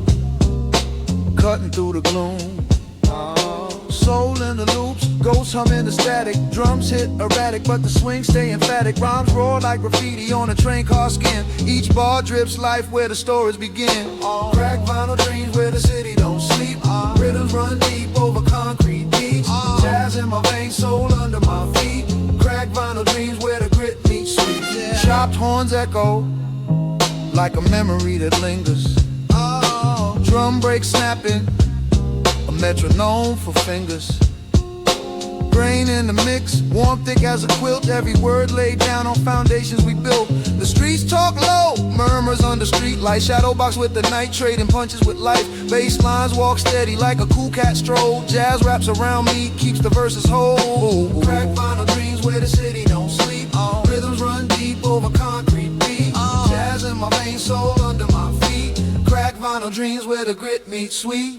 cutting through the gloom. Soul in the loops, ghosts hum in the static. Drums hit erratic, but the swing stay emphatic. Rhymes roar like graffiti on a train car skin. Each bar drips life where the stories begin. Crack vinyl dreams where the city don't sleep. Rhythms run deep over concrete beats. Jazz in my veins, soul under my feet. Crack vinyl dreams where the grit meets sweet. Chopped horns echo like a memory that lingers. Drum break snapping, a metronome for fingers. Grain in the mix, warm thick as a quilt. Every word laid down on foundations we built. The streets talk low, murmurs under street light. Shadow box with the night, trading punches with life. Bass lines walk steady like a cool cat stroll. Jazz wraps around me, keeps the verses whole. Crack vinyl dreams where the city don't sleep. Rhythms run deep over concrete beats. Jazz in my veins, soul under my feet. Crack vinyl dreams where the grit meets sweet.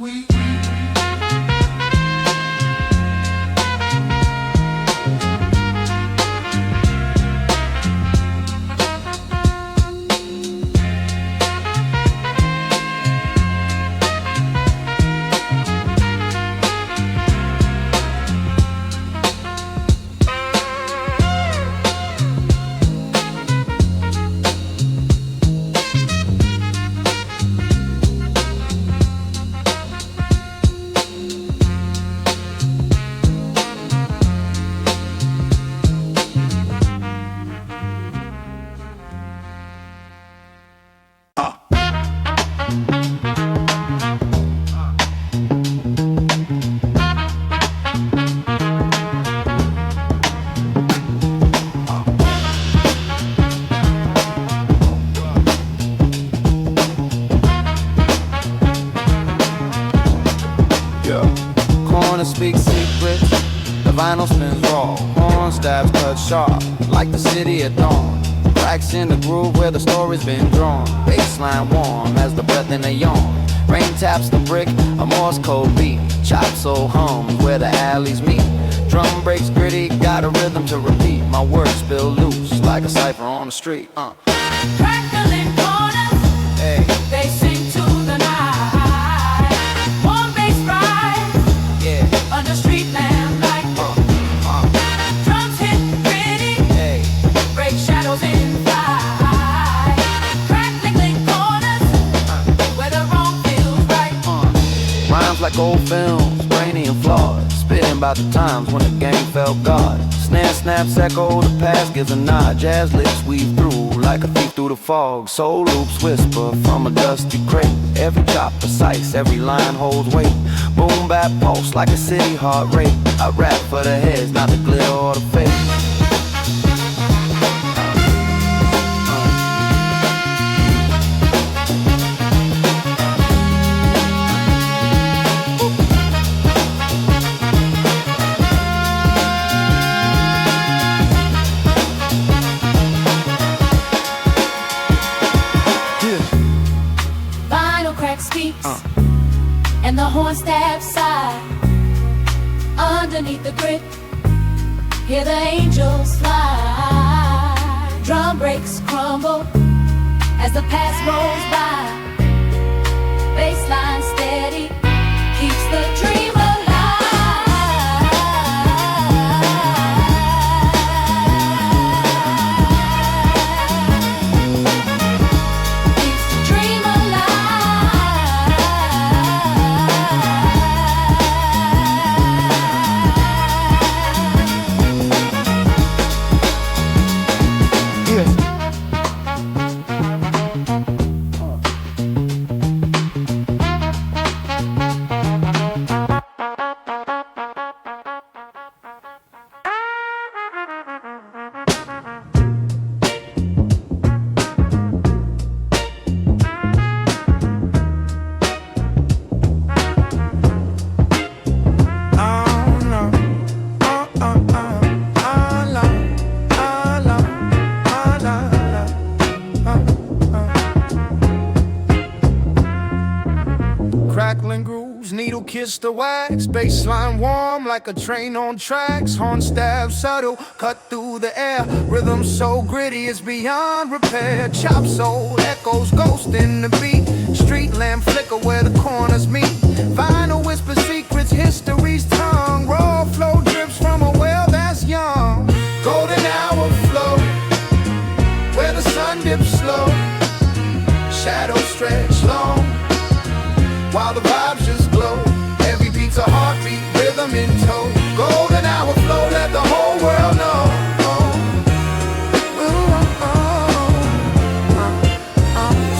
Corner speaks secrets, the vinyl spins raw. Horn stabs cut sharp, like the city at dawn. Cracks in the groove where the story's been drawn. Baseline warm as the breath in a yawn. Rain taps the brick, a Morse code beat. Chop soul hums where the alleys meet. Drum breaks gritty, got a rhythm to repeat. My words spill loose like a cipher on the street. Crackling corners, Hey, they sing to the night. One bass ride yeah, under street lamp light. Drums hit gritty, hey. break shadows in flight. Crackling corners, where the wrong feels right. Rhymes like old films, brainy and flawed. Spitting about the times when the gang felt God. Snare snaps echo, the past gives a nod. Jazz lips weave through like a thief through the fog. Soul loops whisper from a dusty crate. Every chop precise, every line holds weight. Boom bap pulse like a city heart rate. I rap for the heads, not the glitter or the face. And the horn stabs side underneath the grit. Hear the angels fly. Drum breaks crumble as the past rolls by. Bassline steady keeps the dream alive. Keeps the dream Crackling grooves, needle kiss the wax. Bassline warm like a train on tracks. Horn stab subtle, cut through the air. Rhythm so gritty it's beyond repair. Chop soul echoes, ghost in the beat. Street lamp flicker where the corners meet. Vinyl whisper secrets, history's tongue. Raw flow drips from a well that's young. Golden hour flow, where the sun dips slow. Shadows stretch long, while the vibes just glow. Every beat's a heartbeat, rhythm in tow. Golden hour flow, let the whole world know.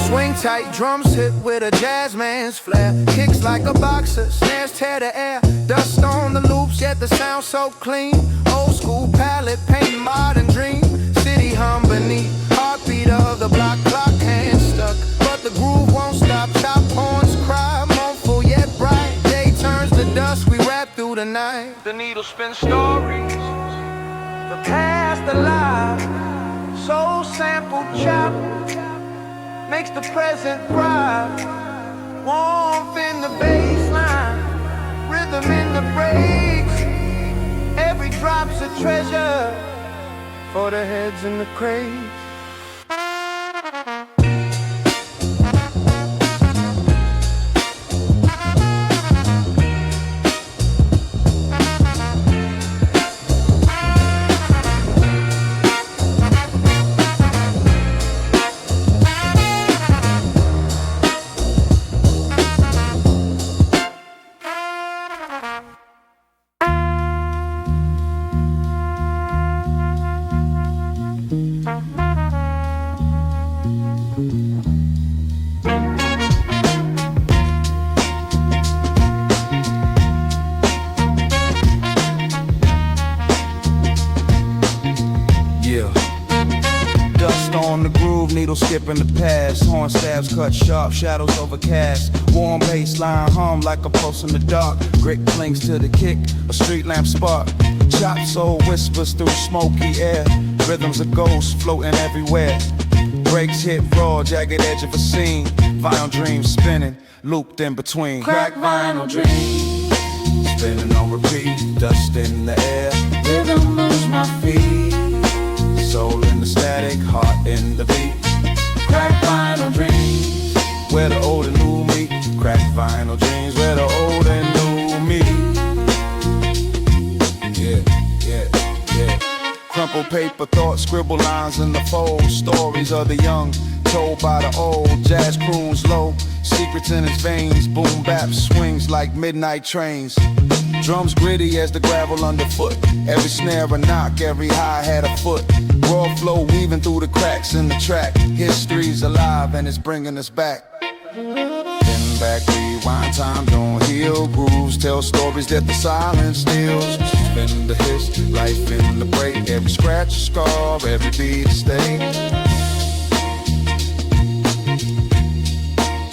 Swing tight, drums hit with a jazz man's flair. Kicks like a boxer, snares tear the air. Dust on the loops, yet the sound so clean. Old school palette, paint modern dream. City hum beneath, heartbeat of the block clock, hand stuck. But the groove won't stop, chop horns cry, mournful yet bright. Day turns to dusk, we rap through the night. The needle spins stories, the past alive. Soul sample chop, makes the present thrive. Warmth in the bassline, rhythm in the breaks. Every drop's a treasure for the heads in the crates. Needle skipping the past, horn stabs cut sharp, shadows overcast. Warm bass line hum like a pulse in the dark. Grit clings to the kick, a street lamp spark. Chop soul whispers through smoky air. Rhythms of ghosts floating everywhere. breaks hit raw, jagged edge of a scene. Vinyl dreams spinning, looped in between. Crack vinyl dreams, spinning on repeat, dust in the air. rhythm moves my feet. Soul in the static, heart in the beat. Crack vinyl dreams, Where the old and new meet. Crack vinyl dreams, where the old and new meet. Yeah. Crumple paper thoughts, scribble lines in the fold. Stories of the young, told by the old. Jazz croons low, secrets in his veins. Boom bap swings like midnight trains. Drums gritty as the gravel underfoot. Every snare a knock, every hi-hat a foot. Raw flow weaving through the cracks in the track. History's alive and it's bringing us back. Then back, rewind, time don't heal. Grooves tell stories that the silence steals. Spin the hiss, life in the break. Every scratch a scar, every beat a stay.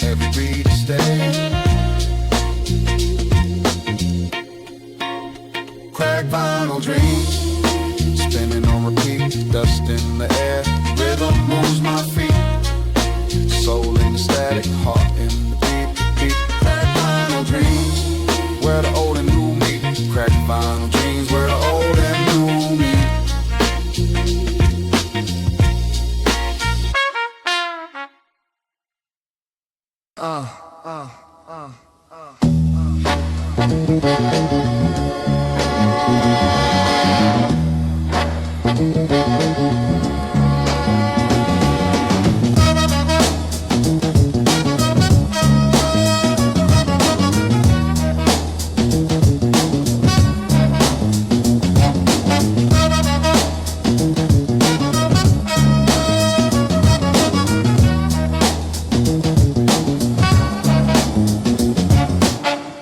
Every beat a stay. Crack vinyl dreams, spinning on repeat, dust in the air. Rhythm moves my feet. Soul in the static, heart in the beat. Crack vinyl dreams, where the old and new meet. Crack vinyl dreams, where the old and new meet.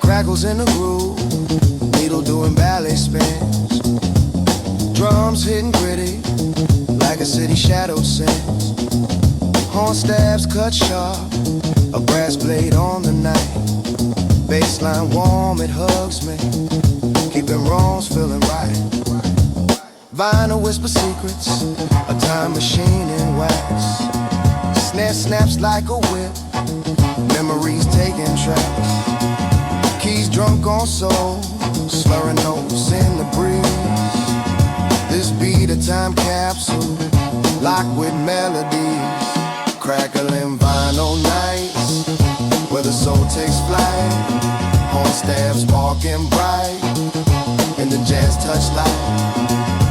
Crackles in the groove, needle doing ballet spins. Drums hitting gritty, like a city shadow sings. Horn stabs cut sharp, a brass blade on the night. Bassline warm, it hugs me, keeping wrongs feeling right. Vinyl whisper secrets, a time machine in wax. Snare snaps like a whip, memories taking tracks. Keys drunk on soul, slurring notes in the breeze. This beat a time capsule, locked with melodies. Crackling vinyl nights, where the soul takes flight. Horn stabs sparking bright, in the jazz touch light.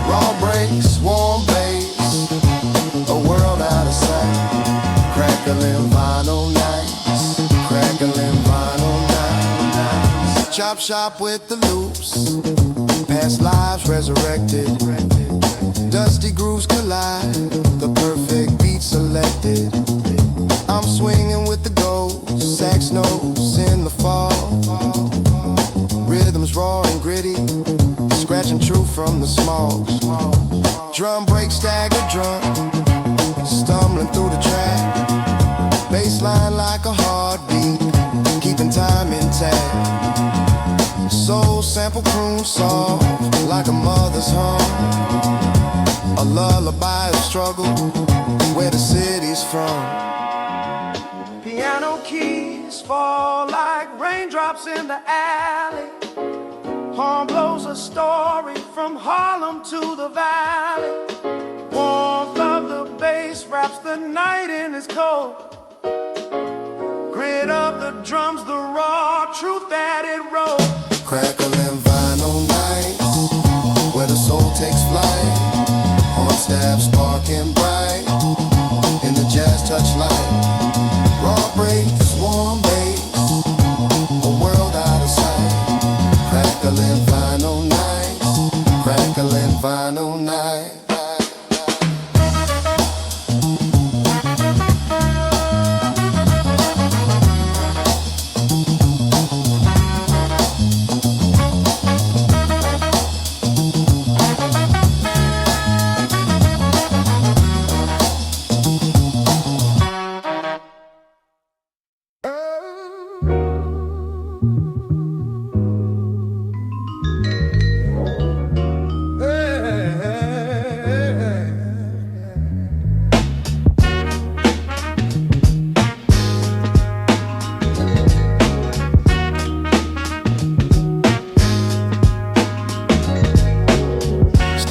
Raw breaks, warm bass, a world out of sight. Crackling vinyl nights, crackling vinyl nights. Chop shop with the loops, past lives resurrected. Dusty grooves collide, the perfect beat selected. I'm swinging with the ghost, sax notes in the fall. Rhythms raw and gritty, scratching truth from the smalls. Drum break, stagger drum, stumbling through the track. Bassline like a heartbeat, keeping time intact. Soul sample croon soft, like a mother's hum. A lullaby of struggle, where the city's from. Piano keys fall like raindrops in the alley. Horn blows a story from Harlem to the valley. Warmth of the bass wraps the night in its cold. Grit of the drums, the raw truth that it wrote. Crackling vinyl nights, where the soul takes flight. Horn stabs sparking bright, in the jazz touch light. Raw breaks, warm bass, a world out of sight. Crackling vinyl nights, crackling vinyl nights.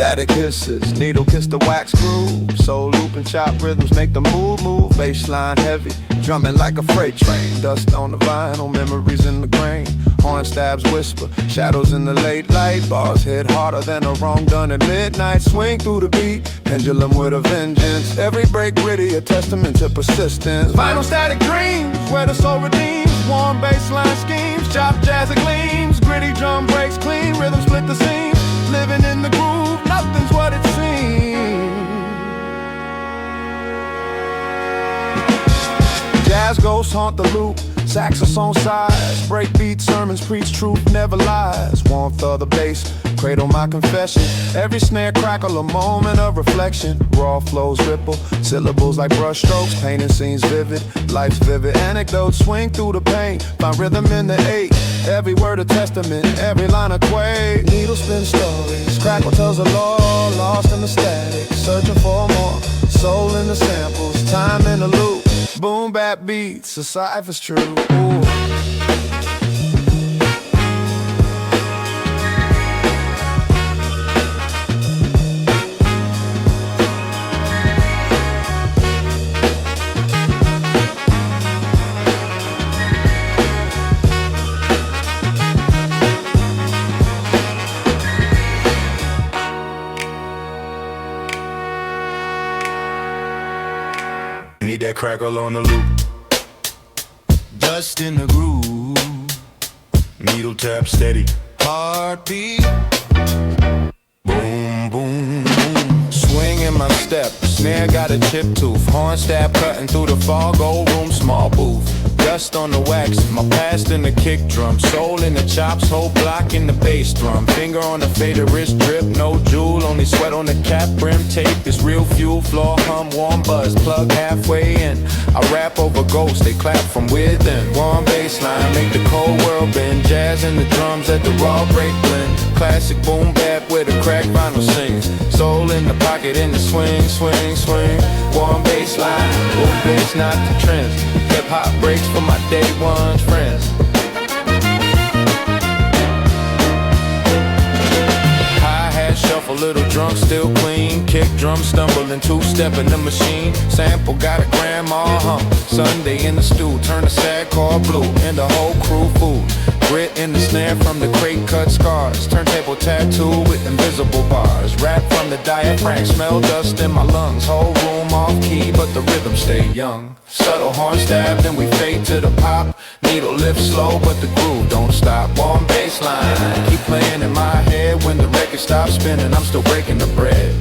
static hisses, needle kiss the wax groove. Soul loop and chop rhythms make the move. Bassline heavy, drumming like a freight train. Dust on the vinyl, memories in the grain. Horn stabs whisper, shadows in the late light. Bars hit harder than a wrong done at midnight. Swing through the beat, pendulum with a vengeance. Every break gritty, a testament to persistence. Vinyl static dreams, where the soul redeems. Warm bassline schemes, chop jazz and gleams. Gritty drum breaks clean, rhythm split the seams. Living in the groove, nothing's what it seems. Jazz ghosts haunt the loop, saxophone sighs. Break beat sermons preach truth never lies. Warmth of the bass, cradle my confession. Every snare crackle a moment of reflection. Raw flows ripple, syllables like brush strokes. Painting scenes vivid, life's vivid anecdotes. Swing through the pain, find rhythm in the eight. Every word a testament, every line a quake. Needle spin stories, crackle tells a lore. Lost in the static, searching for more. Soul in the samples, time in the loop. Boom bap beats, a cipher's true. Ooh. Need that crackle on the loop. Dust in the groove. Needle tap steady. Heartbeat. Boom, boom, boom. Swing in my step. Snare got a chip tooth. Horn stab cutting through the fog. Old room, small booth. Dust on the wax, my past in the kick drum. Soul in the chops, whole block in the bass drum. Finger on the fader, wrist drip, no jewel. Only sweat on the cap, brim tape. This real fuel, floor hum, warm buzz. Plug halfway in, I rap over ghosts, they clap from within. Warm bass line, make the cold world bend. Jazz in the drums at the raw break blend. Classic boom bap where the crack vinyl sings. Soul in the pocket in the swing, swing, swing. Warm bass line, boom bass not the trends. HipHop breaks for my day one friends. Hi-hat shuffle, little drunk still clean. Kick drum stumbling, two-step in the machine. Sample got a grandma hump. Sunday in the stew, turn the sad car blue. And the whole crew food. Grit in the snare from the crate cut scars. Turntable tattoo with invisible bars. Rap from the diaphragm, smell dust in my lungs. Whole room off key, but the rhythm stay young. Subtle horn stab, then we fade to the pop. Needle lift slow, but the groove don't stop. Warm bass line, keep playing in my head. When the record stops spinning, I'm still breaking the bread.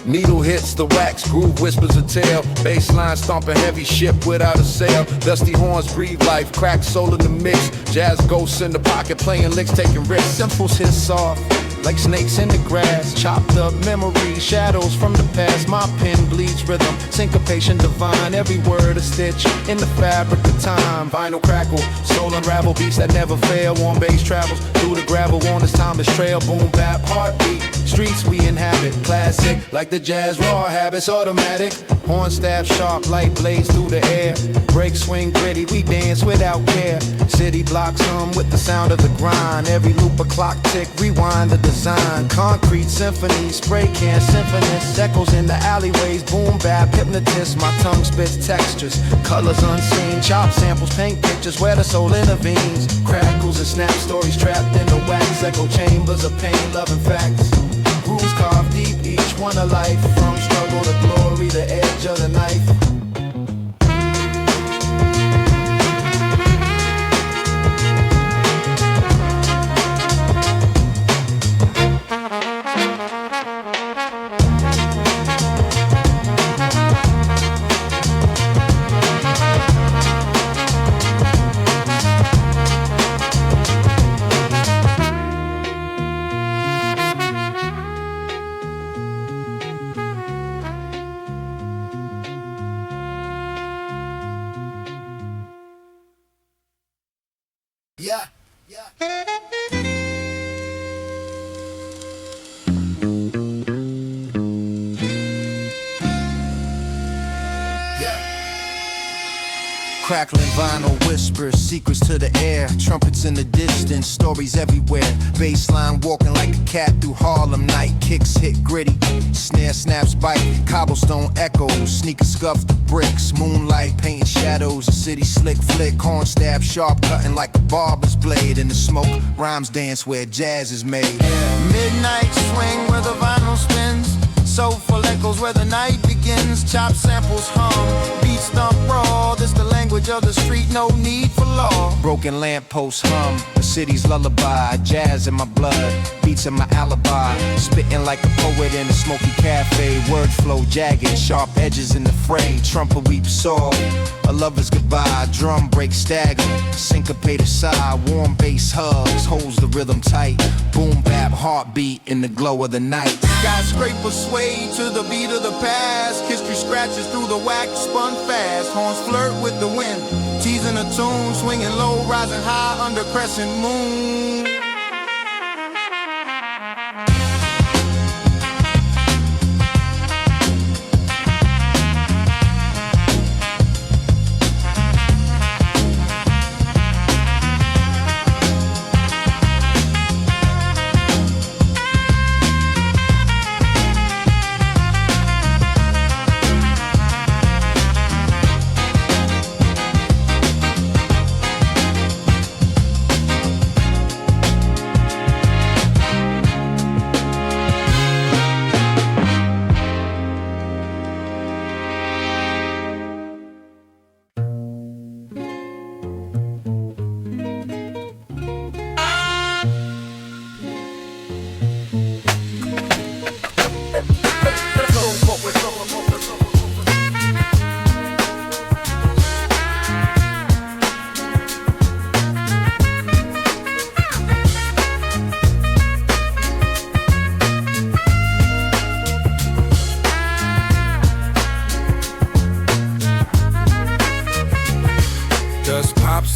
Needle hits the wax, groove whispers a tale. Bassline stomping heavy ship without a sail. Dusty horns breathe life, crack soul in the mix. Jazz ghosts in the pocket, playing licks, taking risks. Simples hit soft, like snakes in the grass. Chopped up memories, shadows from the past. My pen bleeds rhythm, syncopation divine. Every word a stitch in the fabric of time. Vinyl crackle, soul unravel, beats that never fail. Warm bass travels through the gravel on this timeless trail. Boom bap, heartbeat, streets we inhabit. Classic, like the jazz raw habits. Automatic, horn stab sharp, light blades through the air. Break swing gritty, we dance without care. City blocks hum with the sound of the grind. Every loop a clock tick, rewind the design. Concrete symphony, spray can symphonist. Echoes in the alleyways, boom bap, hypnotist. My tongue spits textures, colors unseen. Chop samples, paint pictures where the soul intervenes. Crackles and snap stories trapped in the wax. Echo chambers of pain, love and facts. Grooves carved deep, each one a life. From struggle to glory, the edge of the knife. Yeah. Crackling vinyl whispers, secrets to the air. Trumpets in the distance, stories everywhere. Bassline walking like a cat through Harlem night. Kicks hit gritty, snare snaps bite. Cobblestone echoes, sneakers scuff the bricks. Moonlight painting shadows, a city slick flick. Horn stab sharp, cutting like a barber's blade. In the smoke, rhymes dance where jazz is made. Midnight swing where the vinyl spins. Soulful echoes where the night begins. Chop samples hum, beats thump raw. This the language of the street, no need for law. Broken lampposts hum, the city's lullaby. Jazz in my blood, beats in my alibi. Spitting like a poet in a smoky cafe. Word flow jagged, sharp edges in the fray. Trumpet weep soul, a lover's goodbye. Drum break stagger, syncopated sigh. Warm bass hugs, holds the rhythm tight. Boom bap heartbeat in the glow of the night. Skyscrapers sway to the beat of the past. History scratches through the wax, spun fast. Horns flirt with the wind, teasing a tune. Swinging low, rising high under crescent moon.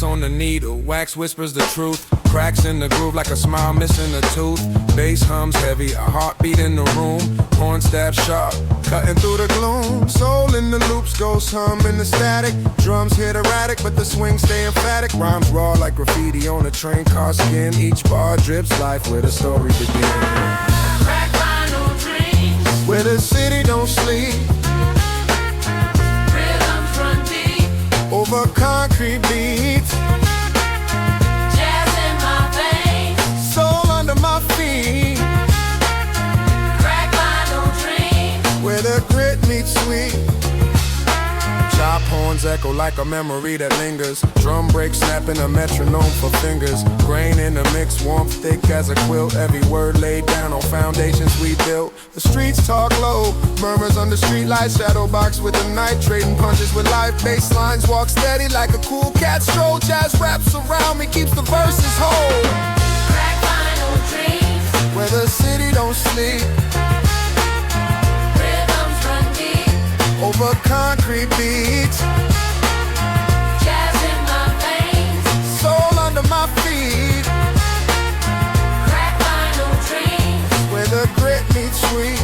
On the needle, wax whispers the truth. Cracks in the groove like a smile missing a tooth. Bass hums heavy, a heartbeat in the room. Horn stab sharp, cutting through the gloom. Soul in the loops, ghost hum in the static. Drums hit erratic, but the swing stay emphatic. Rhymes raw like graffiti on a train car skin. Each bar drips life where the story begins. Crack vinyl dreams, Where the city don't sleep, rhythms run deep. over concrete beats. Jazz in my veins, Soul under my feet, crack vinyl dreams. where the grit meets sweet. Chop horns echo like a memory that lingers. Drum break snapping a metronome for fingers. Grain in the mix, warmth thick as a quilt. Every word laid down on foundations we built. The streets talk low, murmurs under streetlights. Shadow box with the night, trading punches with life. Bass lines walk steady like a cool cat stroll. Jazz wraps around me, keeps the verses whole. Crack vinyl dreams, Where the city don't sleep, rhythms run deep. over concrete beats. Jazz in my veins, Soul under my feet, crack vinyl dreams. where the grit meets sweet.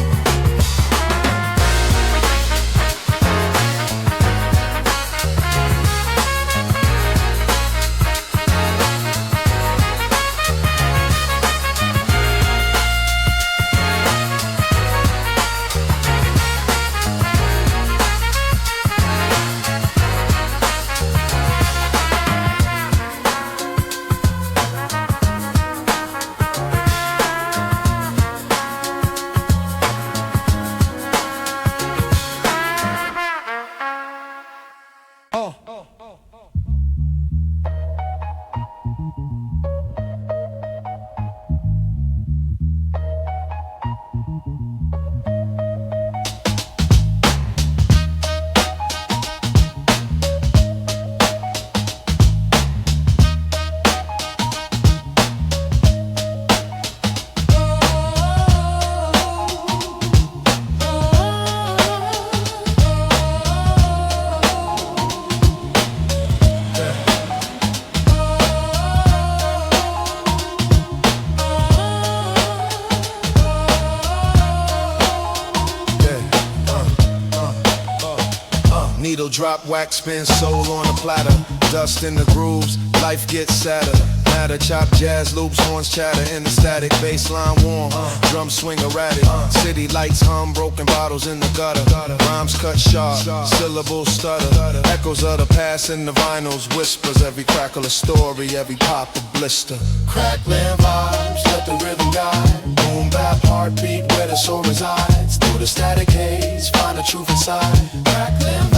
Needle drop, wax spin, soul on a platter. Dust in the grooves, life gets sadder. Matter, chop jazz loops, horns chatter in the static. Baseline warm, drums swing erratic. City lights hum, broken bottles in the gutter. Rhymes cut sharp, syllables stutter. Echoes of the past in the vinyls, whispers. Every crackle a story, every pop a blister. Crackling vibes, let the rhythm guide. Boom bap, heartbeat, where the soul resides. Through the static haze, find the truth inside. Crackling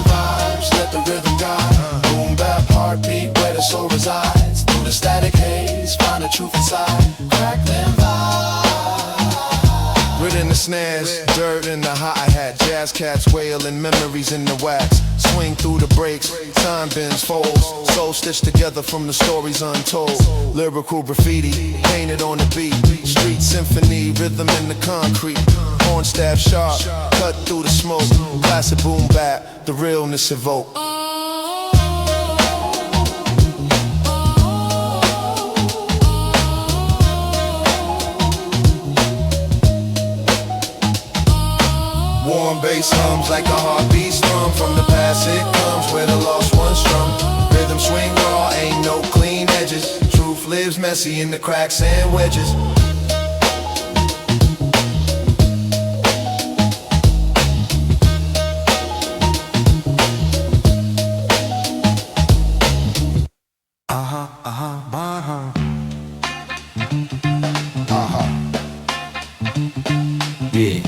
vibes, let the rhythm guide. Boom bap, heartbeat, where the soul resides. Through the static haze, find the truth inside. Crackling vibes. Grit in the snares, dirt in the hi-hat. Jazz cats wailing, memories in the wax. Swing through the breaks, time bends, folds. Soul stitched together from the stories untold. Lyrical graffiti, painted on the beat. Street symphony, rhythm in the concrete. Horn stab sharp, cut through the smoke. Classic boom bap, the realness evoked. Warm bass hums like a heartbeat strum. From the past it comes where the lost one strum. Rhythm swing raw, ain't no clean edges. Truth lives messy in the cracks and wedges. Yeah.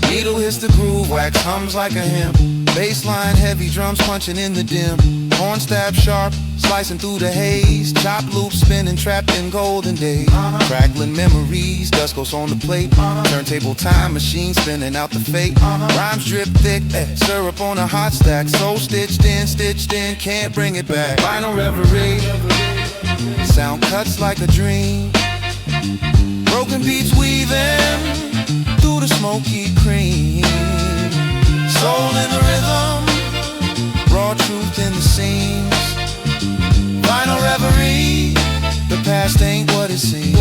Needle hits the groove, wax hums like a hymn. Bassline heavy, drums punching in the dim. Horn stab sharp, slicing through the haze. Chop loop spinning, trapped in golden days. Crackling memories, dust goes on the plate. Turntable time machine spinning out the fate. Rhymes drip thick, syrup on a hot stack. Soul stitched in, can't bring it back. Final reverie, sound cuts like a dream. Broken beats weaving through the smoky cream. Soul in the rhythm, raw truth in the seams. Final reverie, the past ain't what it seems.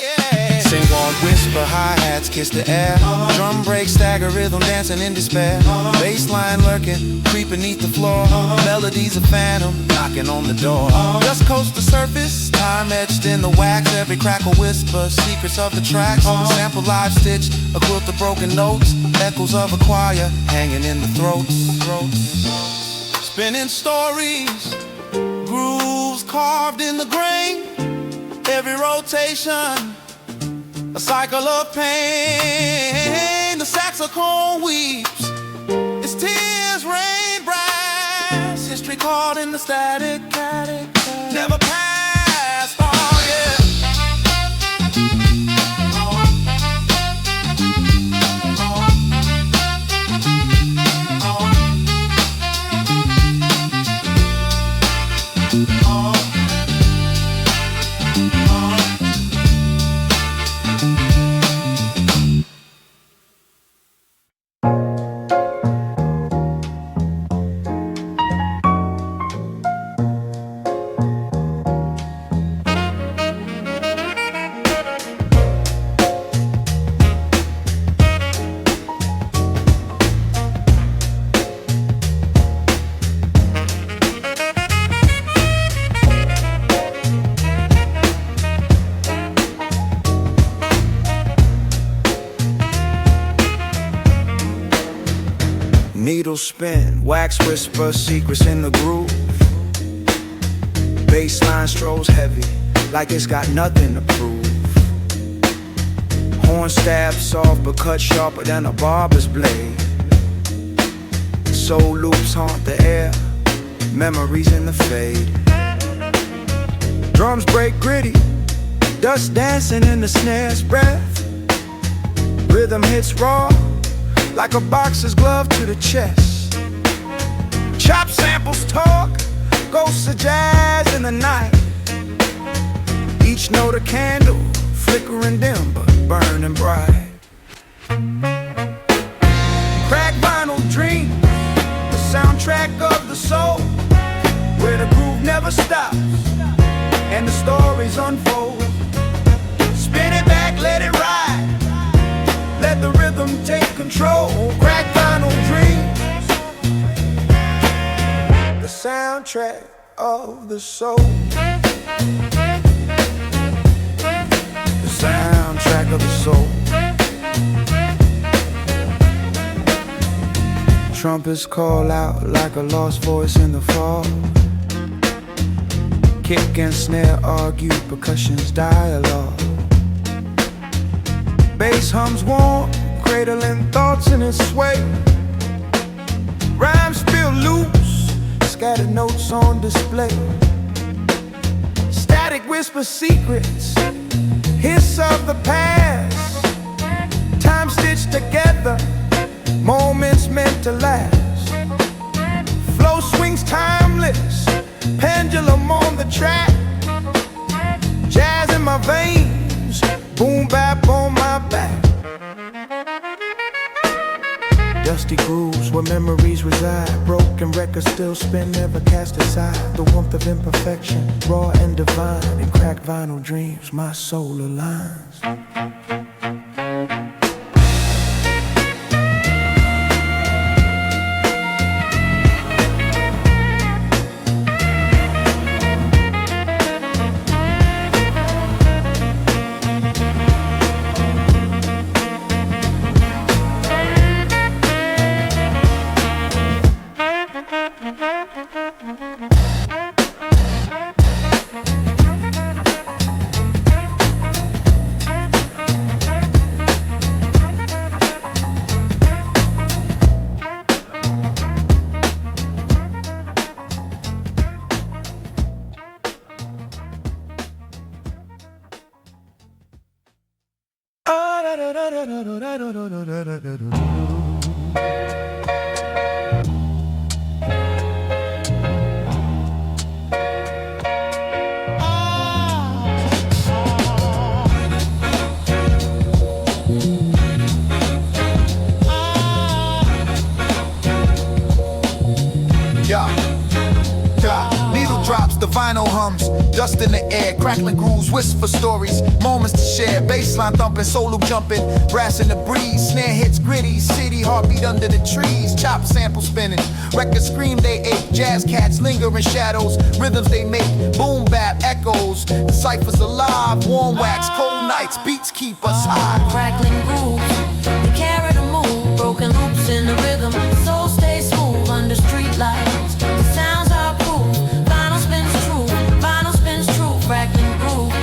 Yeah. Sing on whisper, hi-hats kiss the air. Drum break, stagger rhythm, dancing in despair. Bassline lurking, creep beneath the floor. Melodies a phantom, knocking on the door. Dust coats the surface, time etched in the wax. Every crackle whisper, secrets of the tracks. Sample live stitched, a quilt of broken notes. Echoes of a choir, hanging in the throats. Spinning stories, grooves carved in the grain. Every rotation, a cycle of pain. The saxophone weeps, its tears rain brass. History caught in the static, never past, oh yeah. Needle spin, wax whisper, secrets in the groove. Bassline strolls heavy, like it's got nothing to prove. Horn stab soft, but cut sharper than a barber's blade. Soul loops haunt the air, memories in the fade. Drums break gritty, dust dancing in the snare's breath. Rhythm hits raw, like a boxer's glove to the chest. Chop samples talk, ghosts of jazz in the night. Each note a candle, flickering dim but burning bright. Crack vinyl dream, the soundtrack of the soul, where the groove never stops and the stories unfold. Spin it back, let it ride, let the rhythm take control. Crack vinyl dreams, the soundtrack of the soul. The soundtrack of the soul. Trumpets call out like a lost voice in the fall. Kick and snare argue, percussion's dialogue. Bass hums warm, cradling thoughts in its sway. Rhymes spill loose, scattered notes on display. Static whisper secrets, hiss of the past. Time stitched together, moments meant to last. Flow swings timeless, pendulum on the track. Jazz in my veins, boom bap on my back. Dusty grooves where memories reside. Broken records still spin, never cast aside. The warmth of imperfection, raw and divine. In cracked vinyl dreams, my soul aligns. Vinyl hums, dust in the air, crackling grooves, whisper stories, moments to share, bassline thumping, solo jumping, brass in the breeze, snare hits gritty, city heartbeat under the trees, chop sample spinning, records scream they ache, jazz cats linger in shadows, rhythms they make, boom bap echoes, the cyphers alive, warm wax, cold nights, beats keep us high. Crackling grooves, we carry the move, broken loops in the rhythm, soul stays smooth under street lights, the sounds are proof. Crackling groove,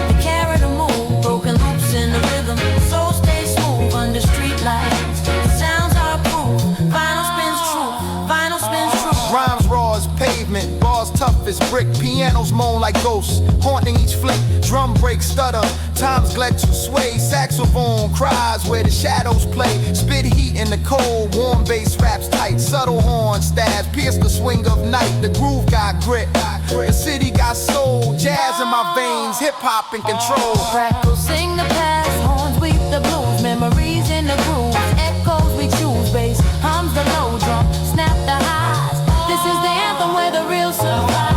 we carry the move, broken loops in the rhythm, soul stays smooth under street lights. Sounds are proof, vinyl spins true, vinyl spins true. Rhymes raw as pavement, bars tough as brick, pianos moan like ghosts, haunting each flick, drum break stutter, times glad to sway, saxophone cries where the shadows play, spit heat in the cold, warm bass raps tight, subtle horn stabs, pierce the swing of night, the groove got grit, the city got soul, jazz in my veins, hip-hop in control. Crackles sing the past, horns weep the blues, memories in the groove, echoes we choose, bass hums the low drum, snap the highs, this is the anthem where the real survive.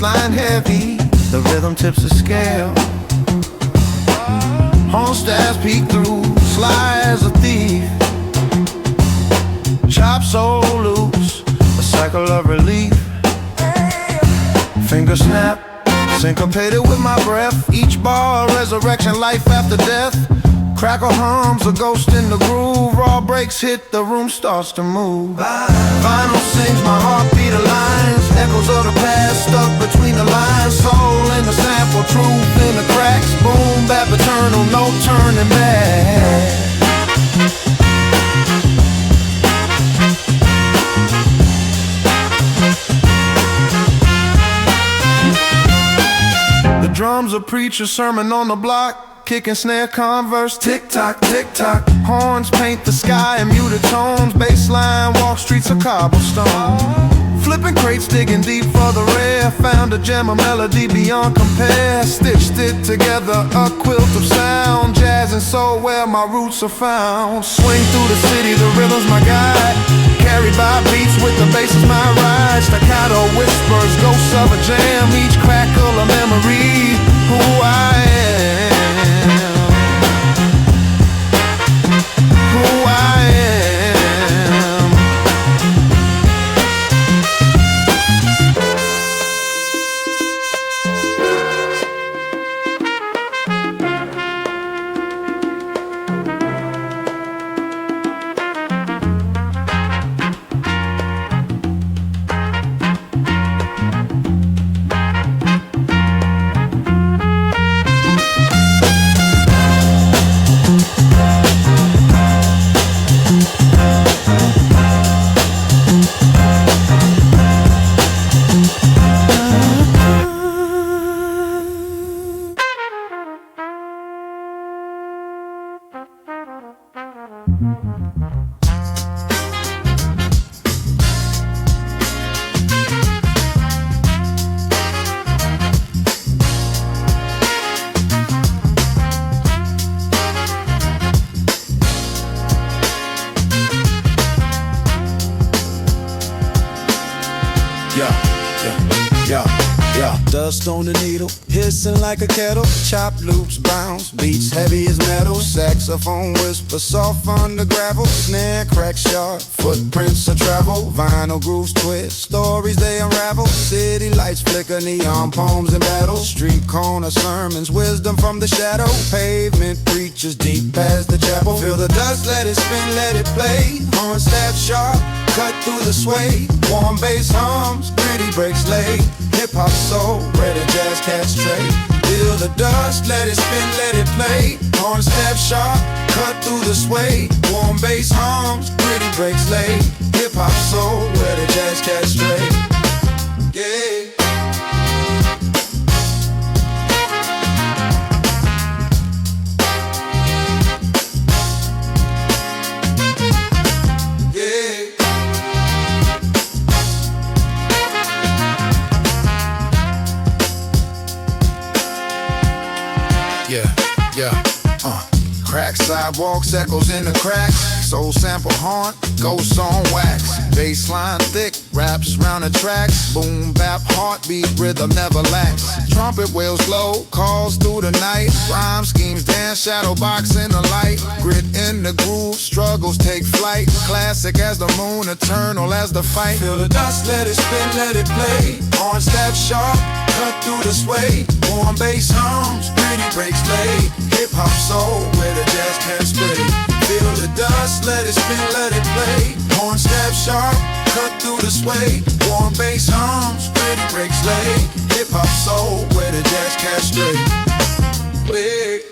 baseline heavy, the rhythm tips the scale. Horn stabs peek through, sly as a thief. Chop so loose, a cycle of relief. Finger snap, syncopated with my breath. Each bar, resurrection, life after death. Crackle hums, a ghost in the groove. Raw breaks hit, the room starts to move. Vinyl sings, my heartbeat aligns. Echoes of the past stuck between the lines. Soul in the sample, truth in the cracks. Boom, bap eternal, no turning back. The drums a preacher, sermon on the block. Kick and snare, converse, tick-tock, tick-tock. Horns paint the sky in muted tones. Bassline, walk streets of cobblestone. Flipping crates, digging deep for the rare. Found a gem, a melody beyond compare. Stitched it together, a quilt of sound. Jazz and soul where my roots are found. Swing through the city, the rhythm's my guide. Carried by beats with the bass is my ride. Staccato whispers, ghosts of a jam. Each crackle a memory, who I am. Dust on the needle, hissing like a kettle. Chop loops bounce, beats heavy as metal. Saxophone whisper soft on the gravel. Snare crack sharp, footprints of travel. Vinyl grooves twist, stories they unravel. City lights flicker, neon poems and battles. Street corner sermons, wisdom from the shadow. Pavement preachers deep past the chapel. Feel the dust, let it spin, let it play. Horn stab sharp, cut through the sway. Warm bass hums, gritty breaks late. Hip-hop soul, red and jazz cat straight. Feel the dust, let it spin, let it play. Horn stab sharp, cut through the sway. Warm bass hums, gritty breaks late. Hip-hop soul, red and jazz cat straight. Yeah. Crack sidewalks, echoes in the cracks. Soul sample haunt, ghosts on wax. Bassline thick, raps round the tracks. Boom bap, heartbeat, rhythm never lacks. Trumpet wails low, calls through the night. Rhyme schemes dance, shadow box in the light. Grit in the groove, struggles take flight. Classic as the moon, eternal as the fight. Feel the dust, let it spin, let it play. Horn stab sharp, cut through the sway. Warm bass hums, gritty breaks late. Hip-hop soul, where the jazz can spray. Feel the dust, let it spin, let it play. Horn stab sharp, cut through the sway. Warm bass hums, gritty breaks late. Hip-hop soul, where the jazz can stray. Wait.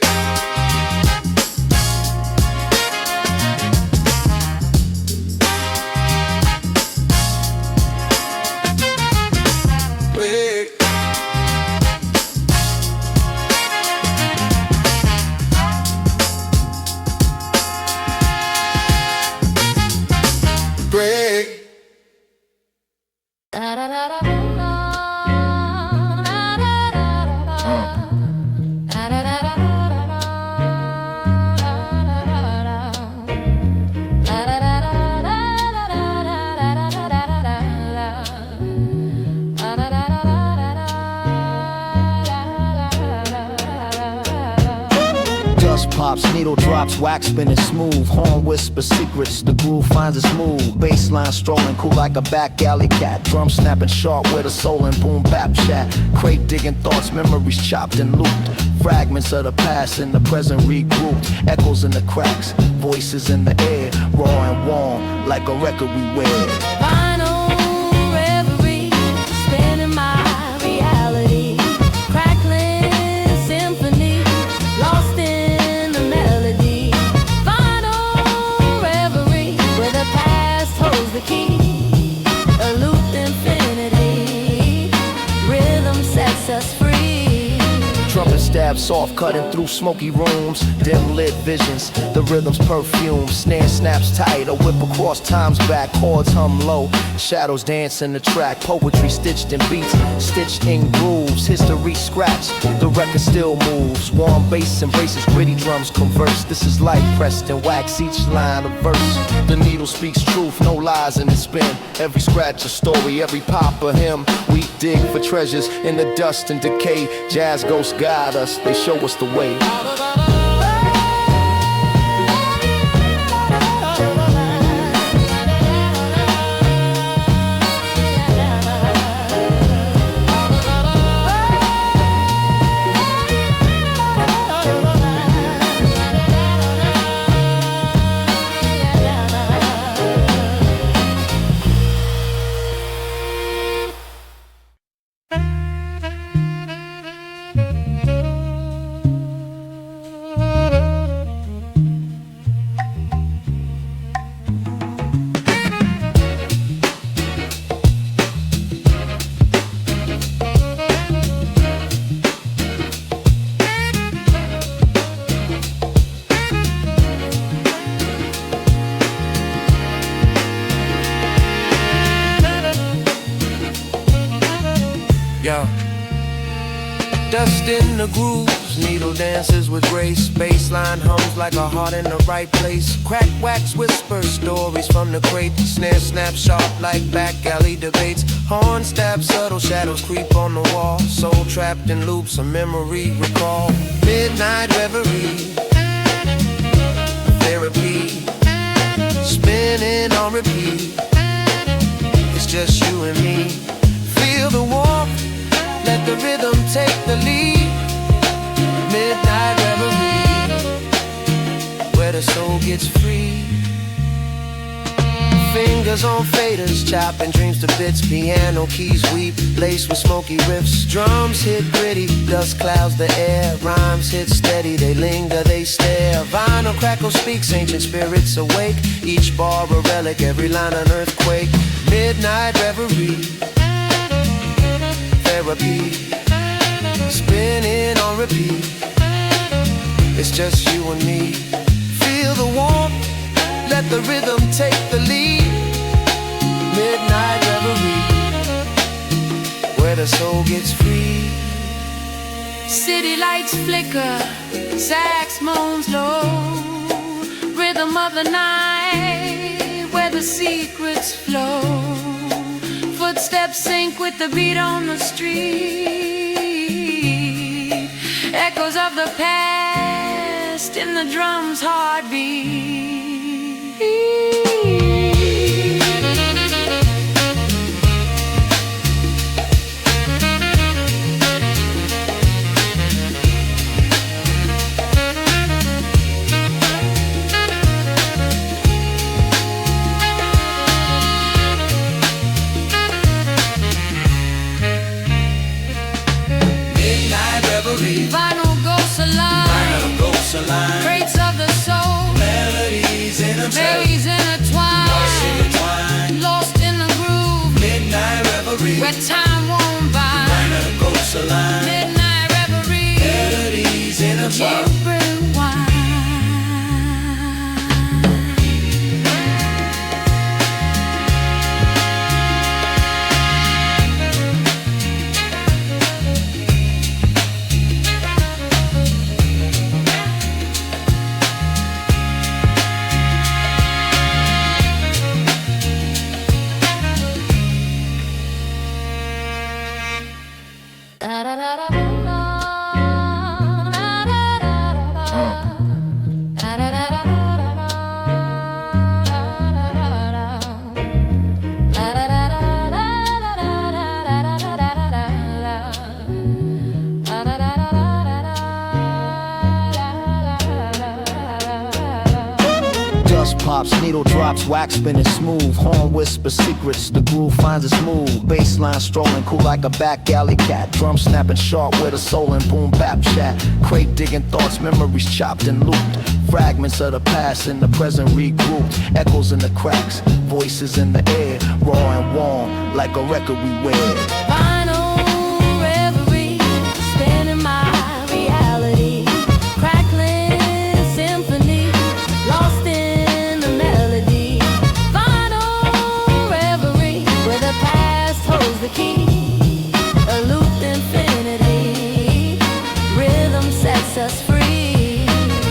flops, needle drops, wax spinning smooth. Horn whisper secrets, the groove finds its move. Bassline strolling cool like a back alley cat. Drum snapping sharp with a soul and boom bap chat. Crate digging thoughts, memories chopped and looped. Fragments of the past in the present regrouped. Echoes in the cracks, voices in the air. Raw and warm like a record we wear. Final reverie, spinning my reality. Crackling symphony, lost in the melody. Final reverie, where the past holds the key. A looped infinity, rhythm sets us free. Trumpet stab soft, cutting through smoky rooms. Dim lit visions, the rhythm's perfume. Snare snaps tight, a whip across time's back. Chords hum low, shadows dance in the track. Poetry stitched in beats, stitched in grooves. History scratched, the record still moves. Warm bass embraces gritty drums converse. This is life pressed in wax, each line a verse. The needle speaks truth, no lies in the spin. Every scratch a story, every pop a hymn. We dig for treasures in the dust and decay. Jazz ghosts guide us, they show us the way. Yo, dust in the grooves, needle dances with grace. Bassline hums like a heart in the right place. Crack wax whisper stories from the crate. Snare snap sharp like back alley debates. Horn stab subtle shadows creep on the wall. Soul trapped in loops, a memory recall. Midnight reverie, therapy, spinning on repeat. It's just you and me. Feel the warmth, let the rhythm take the lead. Midnight reverie, where the soul gets free. Fingers on faders, chopping dreams to bits. Piano keys weep, laced with smoky riffs. Drums hit gritty, dust clouds the air. Rhymes hit steady, they linger, they stare. Vinyl crackle speaks, ancient spirits awake. Each bar a relic, every line an earthquake. Midnight reverie, therapy, spinning on repeat. It's just you and me. Feel the warmth, let the rhythm take the lead. Midnight reverie, where the soul gets free. City lights flicker, sax moans low. Rhythm of the night, where the secrets flow. Footsteps sync with the beat on the street. Echoes of the past in the drum's heartbeat. Vinyl ghosts alive, crates of the soul, melodies intertwined, lost in the groove, midnight reverie, where time won't by, vinyl ghosts alive, midnight reverie, melodies intertwined. bass pops, needle drops, wax spinning smooth. Horn whispers secrets, the groove finds its move. Bassline strolling cool like a back alley cat. Drum snapping sharp with a soul and boom bap chat. Crate digging thoughts, memories chopped and looped. Fragments of the past in the present regrouped. Echoes in the cracks, voices in the air. Raw and warm like a record we wear. Final reverie, spinning my reality. Crackling symphony, lost in the melody. Final reverie, where the past holds the key. A looped infinity, rhythm sets us free.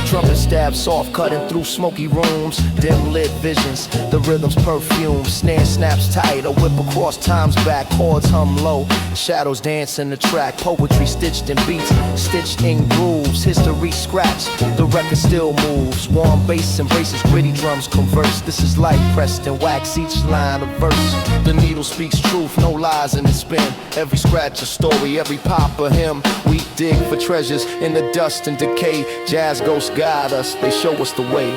Trumpet stab soft, cutting through smoky rooms. Dim lit visions, the rhythm's perfume. Snare snaps tight, a whip across time's back. Chords hum low, shadows dance in the track. Poetry stitched in beats, stitched in grooves. History scratched, the record still moves. Warm bass embraces, gritty drums converse. This is light pressed in wax, each line a verse. The needle speaks truth, no lies in its spin. Every scratch a story, every pop a hymn. We dig for treasures in the dust and decay. Jazz ghosts guide us, they show us the way.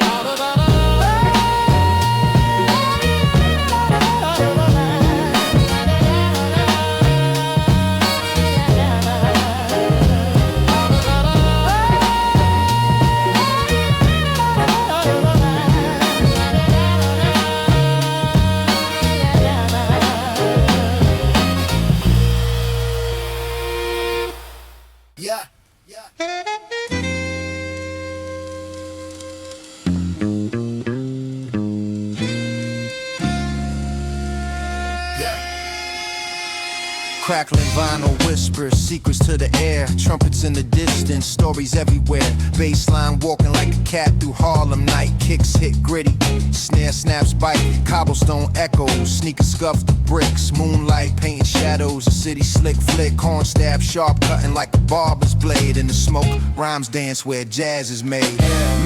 Crackling vinyl whispers, secrets to the air. Trumpets in the distance, stories everywhere. Bassline walking like a cat through Harlem night. Kicks hit gritty, snare snaps bite. Cobblestone echoes, sneakers scuff the bricks. Moonlight painting shadows, a city slick flick. Horn stab sharp, cutting like a barber's blade. In the smoke, rhymes dance where jazz is made.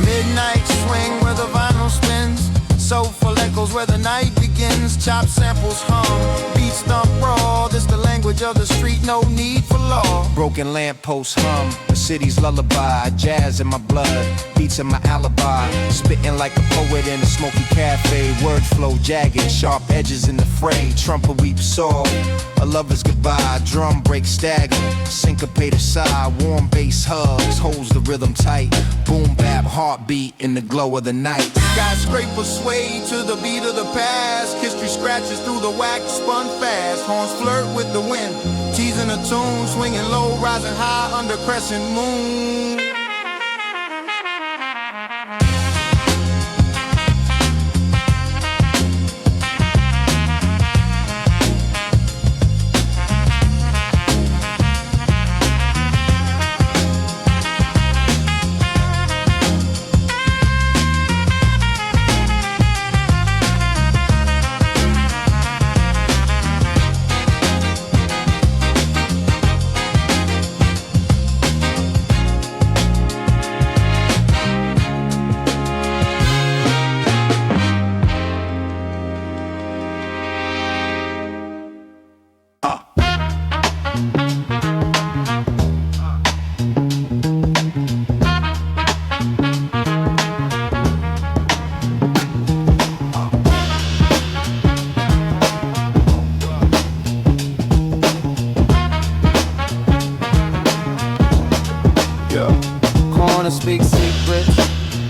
Midnight swing where the vinyl spins. Soulful echoes where the night begins. Chop samples hum, beats thump raw. This the language of the street, no need for law. Broken lampposts hum, the city's lullaby. Jazz in my blood, beats in my alibi. Spitting like a poet in a smoky cafe. Word flow jagged, sharp edges in the fray. Trumpet weep soul, a lover's goodbye. Drum break stagger, syncopated sigh. Warm bass hugs, holds the rhythm tight. Boom bap heartbeat in the glow of the night. Skyscrapers sway to the beat of the past. History scratches through the wax, spun fast. Horns flirt with the wind, teasing a tune. Swinging low, rising high under crescent moon. Corner speaks secrets,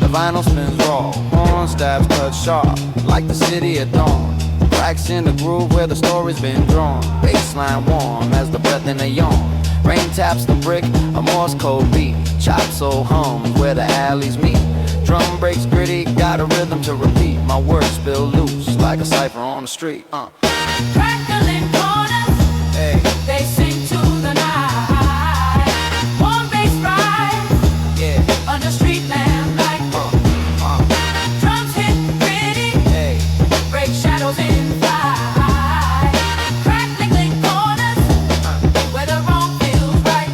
the vinyl spins raw. Horn stabs cut sharp, like the city at dawn. Cracks in the groove where the story's been drawn. Bassline warm as the breath in a yawn. Rain taps the brick, a Morse code beat. Chop soul hums where the alleys meet. Drum breaks gritty, got a rhythm to repeat. My words spill loose like a cipher on the street. Crackling corners, Hey, they sing to the night. Warm bass rise yeah, under street lamplight. Drums hit gritty, hey. break shadows in flight. Crackling corners, where the wrong feels right.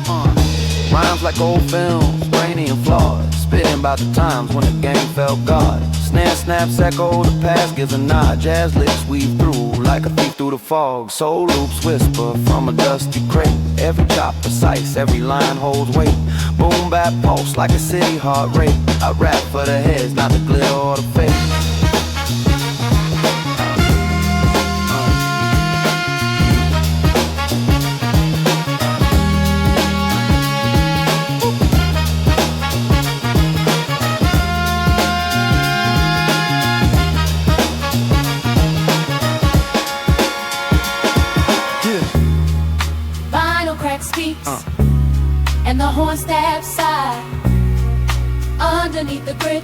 Rhymes like old films, brainy and flawed. Spitting about the times when the game felt God. Snare snaps echo, the past gives a nod. Jazz lips weave through like a thief through the fog. Soul loops whisper from a dusty crate. Every chop precise, every line holds weight. Boom bap pulse like a city heart rate. I rap for the heads, not the glitter or the fake. underneath the grit.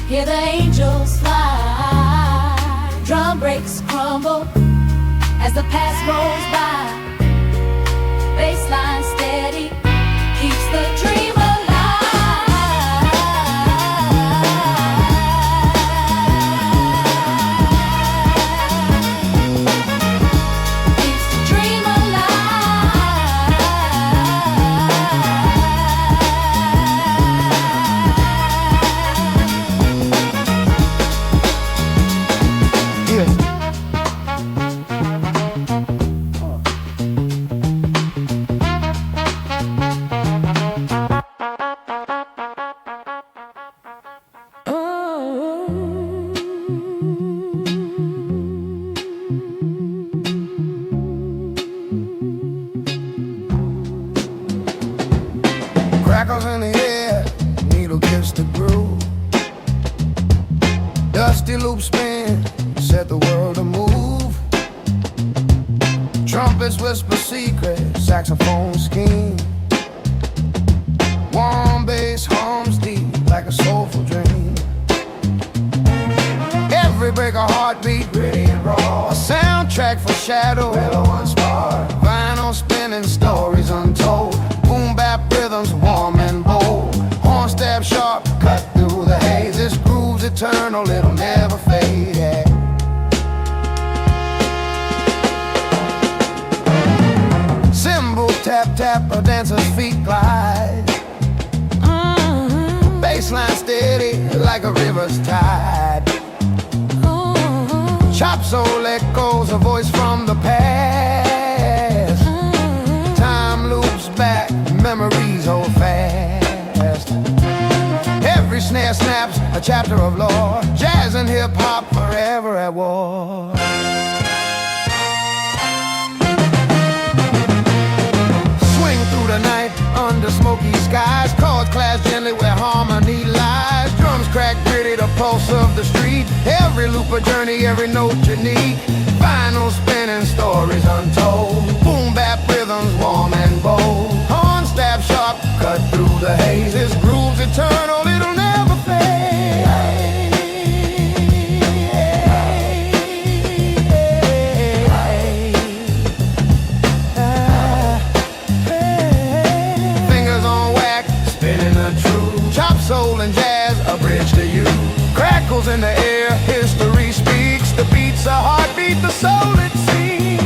Hear the angels fly. Drum breaks crumble as the past rolls by. Bassline steady keeps the dream alive. Keeps the dream alive. Yeah. Crackles in the air, needle kiss the groove. Dusty loop spin, set the world to move. Trumpets whisper secrets, saxophone scheme. Warm bass hums deep like a soulful dream. Every break a heartbeat, gritty and raw. A soundtrack for shadow, hello unsparred. Vinyl spinning, stories untold. Boom bap rhythms, warm and bold. Horn stab sharp, cut through the haze. This groove's eternal, it'll never fade. Yeah. Cymbal tap tap, a dancer's feet glide. Bassline steady like a river's tide. Chop soul echoes, a voice from the past. Time loops back, memories hold fast. Every snare snaps a chapter of lore. Jazz and hip-hop forever at war. Swing through the night under smoky skies. Chords clash gently where harmony lies. Drums crack gritty, the pulse of the street. Every loop a journey, every note unique. Vinyl spinning, stories untold. Boom bap rhythms, warm and bold. Horn stab sharp, cut through the haze. This groove's eternal, it'll never fade. Fingers on wax, spinning the truth. Chop soul and jazz, a bridge to you. Crackles in the air, history speaks. The beat's a heartbeat, the soul it seeks.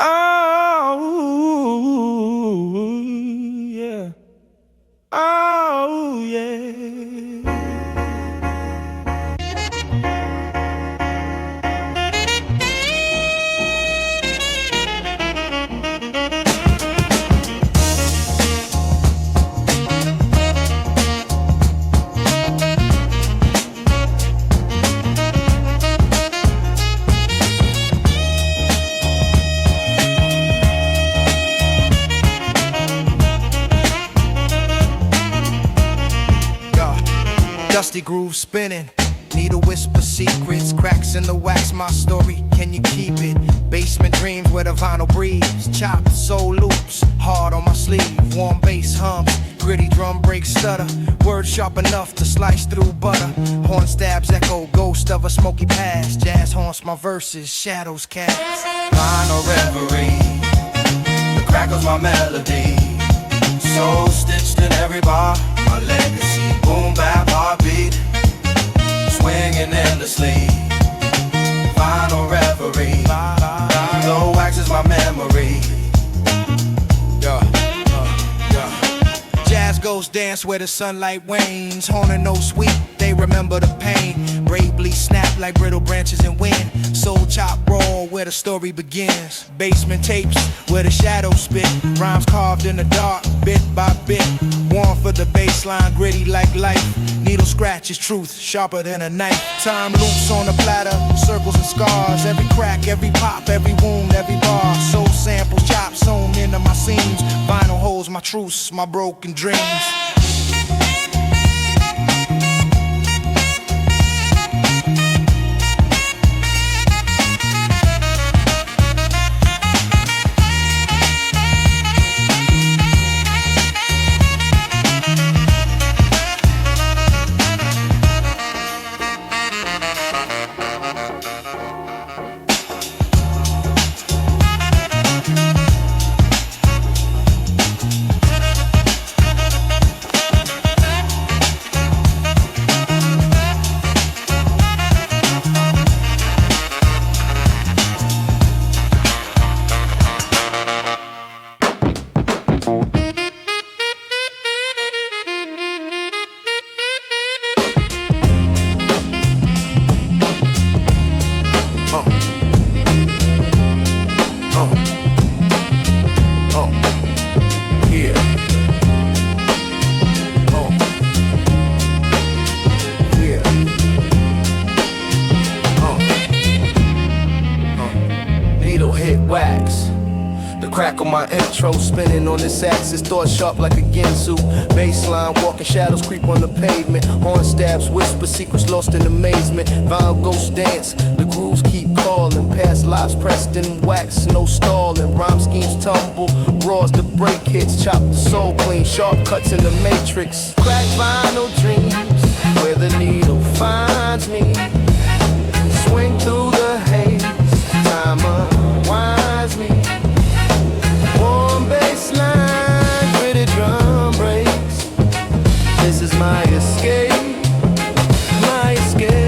Oh, yeah. Oh, yeah. Dusty groove spinning, needle whisper secrets. Cracks in the wax, my story, can you keep it? Basement dreams where the vinyl breathes. Chopped soul loops, hard on my sleeve. Warm bass hums, gritty drum breaks stutter. Words sharp enough to slice through butter. Horn stabs echo, ghost of a smoky past. Jazz haunts my verses, shadows cast. Vinyl reverie, the crackles my melody. Soul stitched in every bar, my legacy. Boom bap heartbeat, swinging endlessly. Final reverie, the wax is my memory. Jazz ghosts dance where the sunlight wanes. Horn and no sweet, they remember the pain. Bravely snap like brittle branches in wind. Soul chop raw where the story begins. Basement tapes where the shadows spit. Rhymes carved in the dark, bit by bit. Warm for the baseline, gritty like life. Needle scratch is truth, sharper than a knife. Time loops on the platter, circles and scars. Every crack, every pop, every wound, every bar. Soul samples, chops sewn into my seams. Vinyl holds my truths, my broken dreams. Crack on my intro, spinning on this axis, thought sharp like a Ginsu. Baseline, walking shadows creep on the pavement. Horn stabs, whisper secrets lost in amazement. Vinyl ghost dance, the grooves keep calling. Past lives pressed in wax, no stalling. Rhyme schemes tumble, roars the break hits. Chop the soul clean, sharp cuts in the matrix. Crack vinyl dreams, where the needle finds me. Swing through the haze, time unwinds me. Warm bass line, gritty drum breaks. This is my escape, my escape.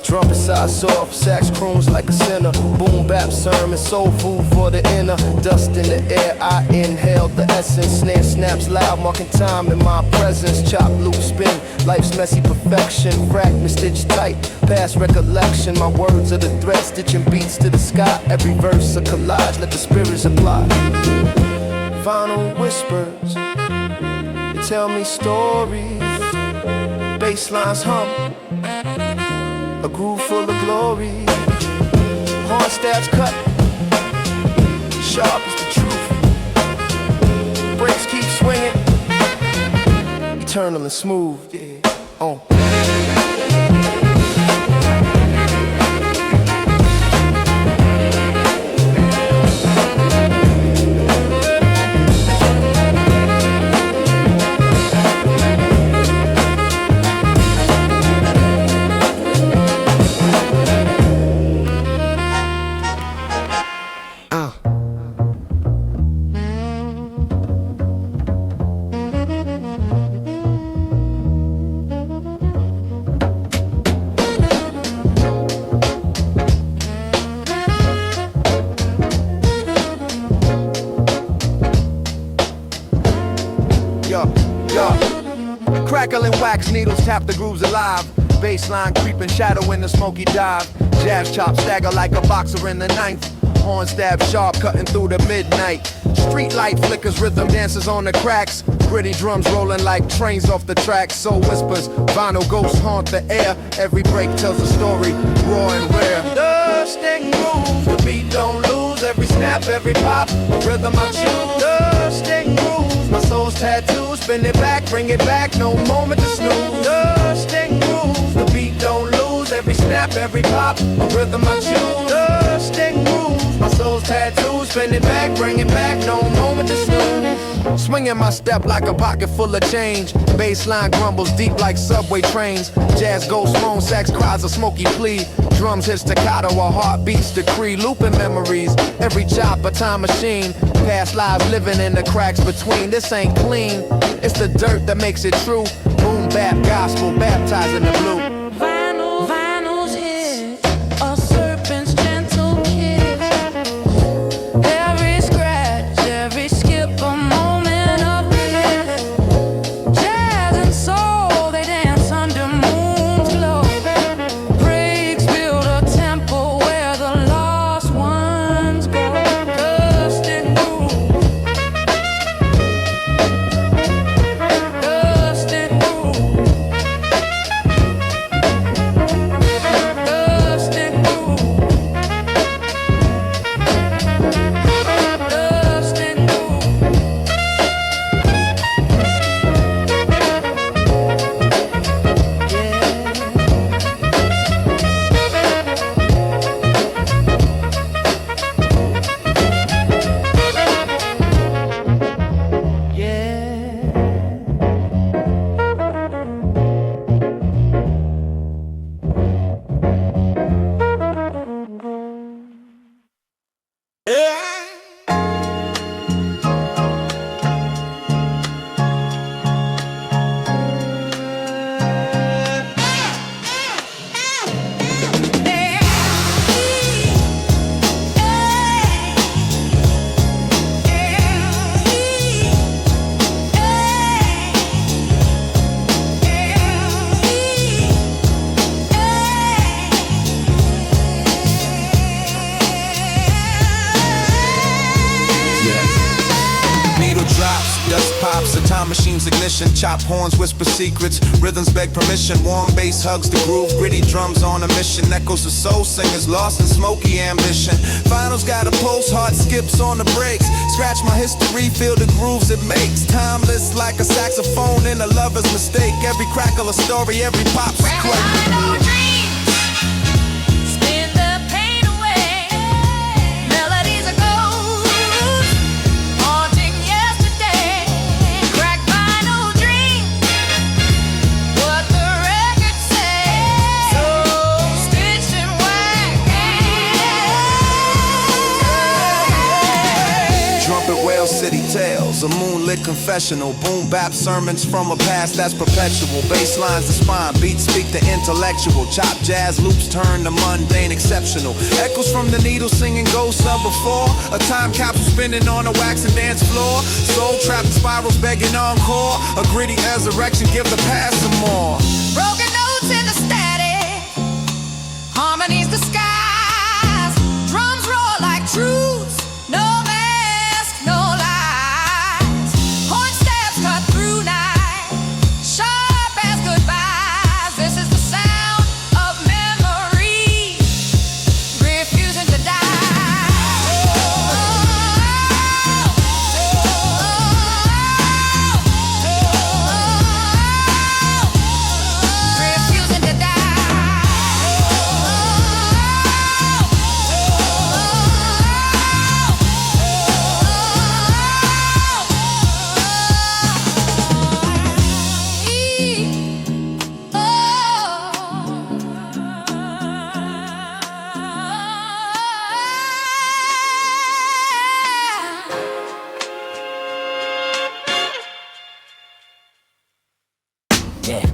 Trumpet side soft, sax croons like a sinner. Boom bap sermon, soul food for the inner. Dust in the air, I inhale the essence. Snare snaps loud, marking time in my presence. Chop, loop, spin, life's messy perfection. Fragment stitched tight, past recollection. My words are the thread, stitching beats to the sky. Every verse a collage, let the spirits apply. Final whispers, they tell me stories. Basslines hum, a groove full of glory. Horn stabs cut, sharp as the truth. Breaks keep swinging, eternal and smooth. Yeah. Crackling wax needles tap the grooves alive. Baseline creeping, shadow in the smoky dive. Jazz chop stagger like a boxer in the ninth. Horn stab sharp, cutting through the midnight. Street light flickers, rhythm dances on the cracks. Gritty drums rolling like trains off the tracks. Soul whispers, vinyl ghosts haunt the air. Every break tells a story, raw and rare. Dust and grooves, the beat don't lose. Every snap, every pop, the rhythm I choose. Dust and grooves, my soul's tattoo. Spin it back, bring it back, no moment to snooze. Dust and grooves, the beat don't lose. Every snap, every pop, a rhythm I choose. Dust and grooves, my soul's tattoo. Spin it back, bring it back, no moment to snooze. Swinging my step like a pocket full of change. Bassline grumbles deep like subway trains. Jazz goes moan, sax cries a smoky plea. Drums hit staccato, our heartbeats decree. Looping memories, every chop a time machine. Past lives living in the cracks between. This ain't clean, it's the dirt that makes it true. Boom bap gospel, baptized in the blue. Vinyl's hit, a serpent's gentle kiss. Every scratch, every skip, a moment of bliss. Jazz and soul, they dance under moon's glow. Breaks build a temple where the lost ones go. Dust and groove, dust and groove. Time machine's ignition, chop horns, whisper secrets. Rhythms beg permission, warm bass hugs the groove. Gritty drums on a mission, echoes of soul singers lost in smoky ambition. Finals got a pulse, heart skips on the brakes. Scratch my history, feel the grooves it makes. Timeless like a saxophone in a lover's mistake. Every crackle a story, every pop's a quake. City tales, a moonlit confessional. Boom bap sermons from a past that's perpetual. Bass lines the spine, beats speak the intellectual. Chop jazz loops turn the mundane exceptional. Echoes from the needle singing ghosts of before. A time capsule spinning on a wax and dance floor. Soul trapped spirals begging encore. A gritty resurrection, give the past some more. Broken notes in the static, harmonies the skies. Drums roar like truths, no mask, no lies. Horn stabs cut through night, sharp as goodbyes. This is the sound of memory, refusing to die. Refusing to die. Yeah.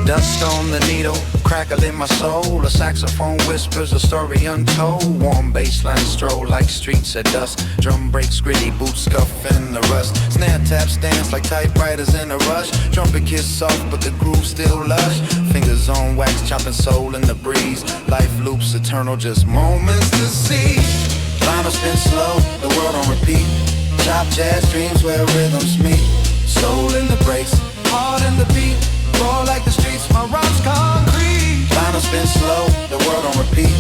Dust on the needle, crackle in my soul. A saxophone whispers a story untold. Warm bassline stroll like streets at dusk. Drum breaks gritty, boots scuff in the rust. Snare taps dance like typewriters in a rush. Trumpet kiss soft, but the groove still lush. Fingers on wax, chopping soul in the breeze. Life loops eternal, just moments to see. Vinyl spin slow, the world on repeat. Chop jazz dreams where rhythms meet. Soul in the breaks, heart in the beat. Roll like the streets, my rhymes concrete. Vinyl spin slow, the world on repeat.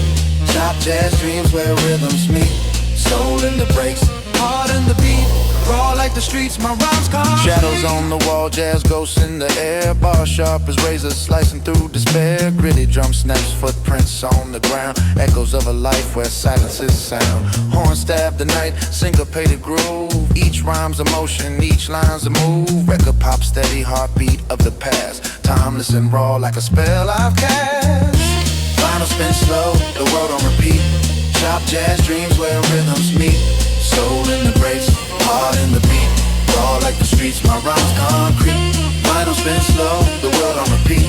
Chop jazz dreams where rhythms meet. Soul in the breaks, heart in the beat. Roll like the streets, my rhymes concrete. Shadows on the wall, jazz ghosts in the air. Bar sharp as razors slicing through despair. Gritty drum snaps, footprints on the ground. Echoes of a life where silence is sound. Horn stab the night, syncopated groove. Each rhyme's emotion, each line's a move. Record pop steady, heartbeat of the past. Timeless and raw like a spell I've cast. Vinyl spin slow, the world on repeat. Chop jazz dreams where rhythms meet. Soul in the breaks, heart in the beat. Raw like the streets, my rhymes concrete. Vinyl spin slow, the world on repeat.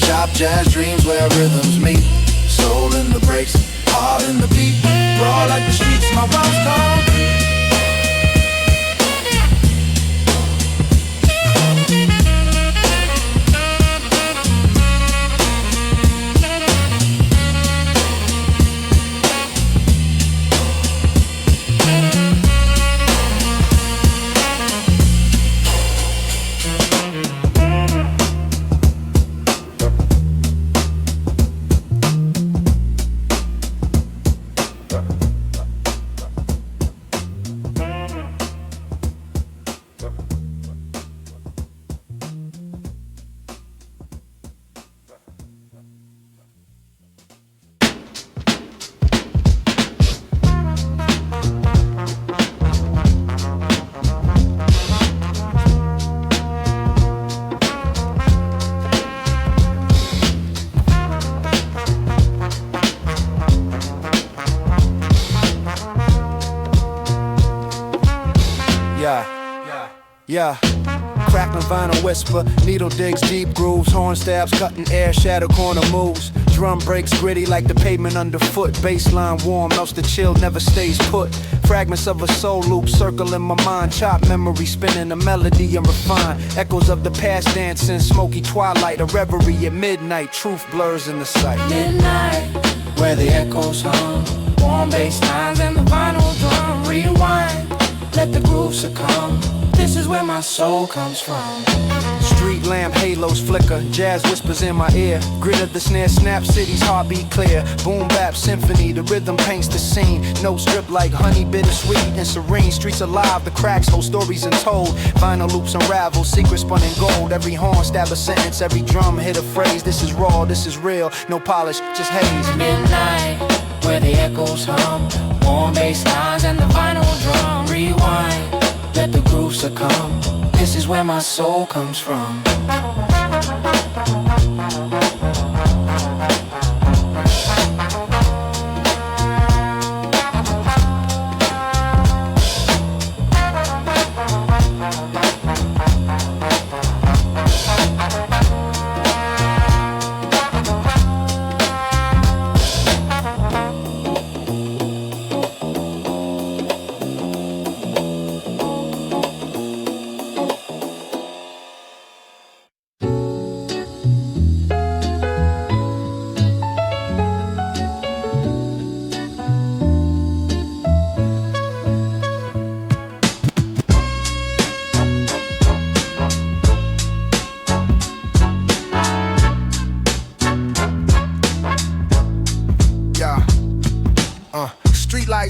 Chop jazz dreams where rhythms meet. Soul in the breaks, heart in the beat. Raw like the streets, my rhymes concrete. Yeah, crackling vinyl whisper, needle digs deep grooves, horn stabs cutting air, shadow corner moves. Drum breaks gritty like the pavement underfoot. Bassline warm, melts the chill, never stays put. Fragments of a soul loop circle in my mind. Chop memory, spinning a melody and refine. Echoes of the past dancing, smoky twilight. A reverie at midnight, truth blurs in the sight. Midnight, where the echoes hum. Warm bass lines and the vinyl drum. Rewind, let the groove succumb. This is where my soul comes from. Street lamp halos flicker, jazz whispers in my ear. Grit of the snare snap, city's heartbeat clear. Boom bap symphony, the rhythm paints the scene. Notes drip like honey, bittersweet and serene. Streets alive, the cracks hold stories untold. Vinyl loops unravel, secrets spun in gold. Every horn stab a sentence, every drum hit a phrase. This is raw, this is real, no polish, just haze. Midnight, where the echoes hum. Warm bass lines and the vinyl drum. Rewind, let the groove succumb. This is where my soul comes from.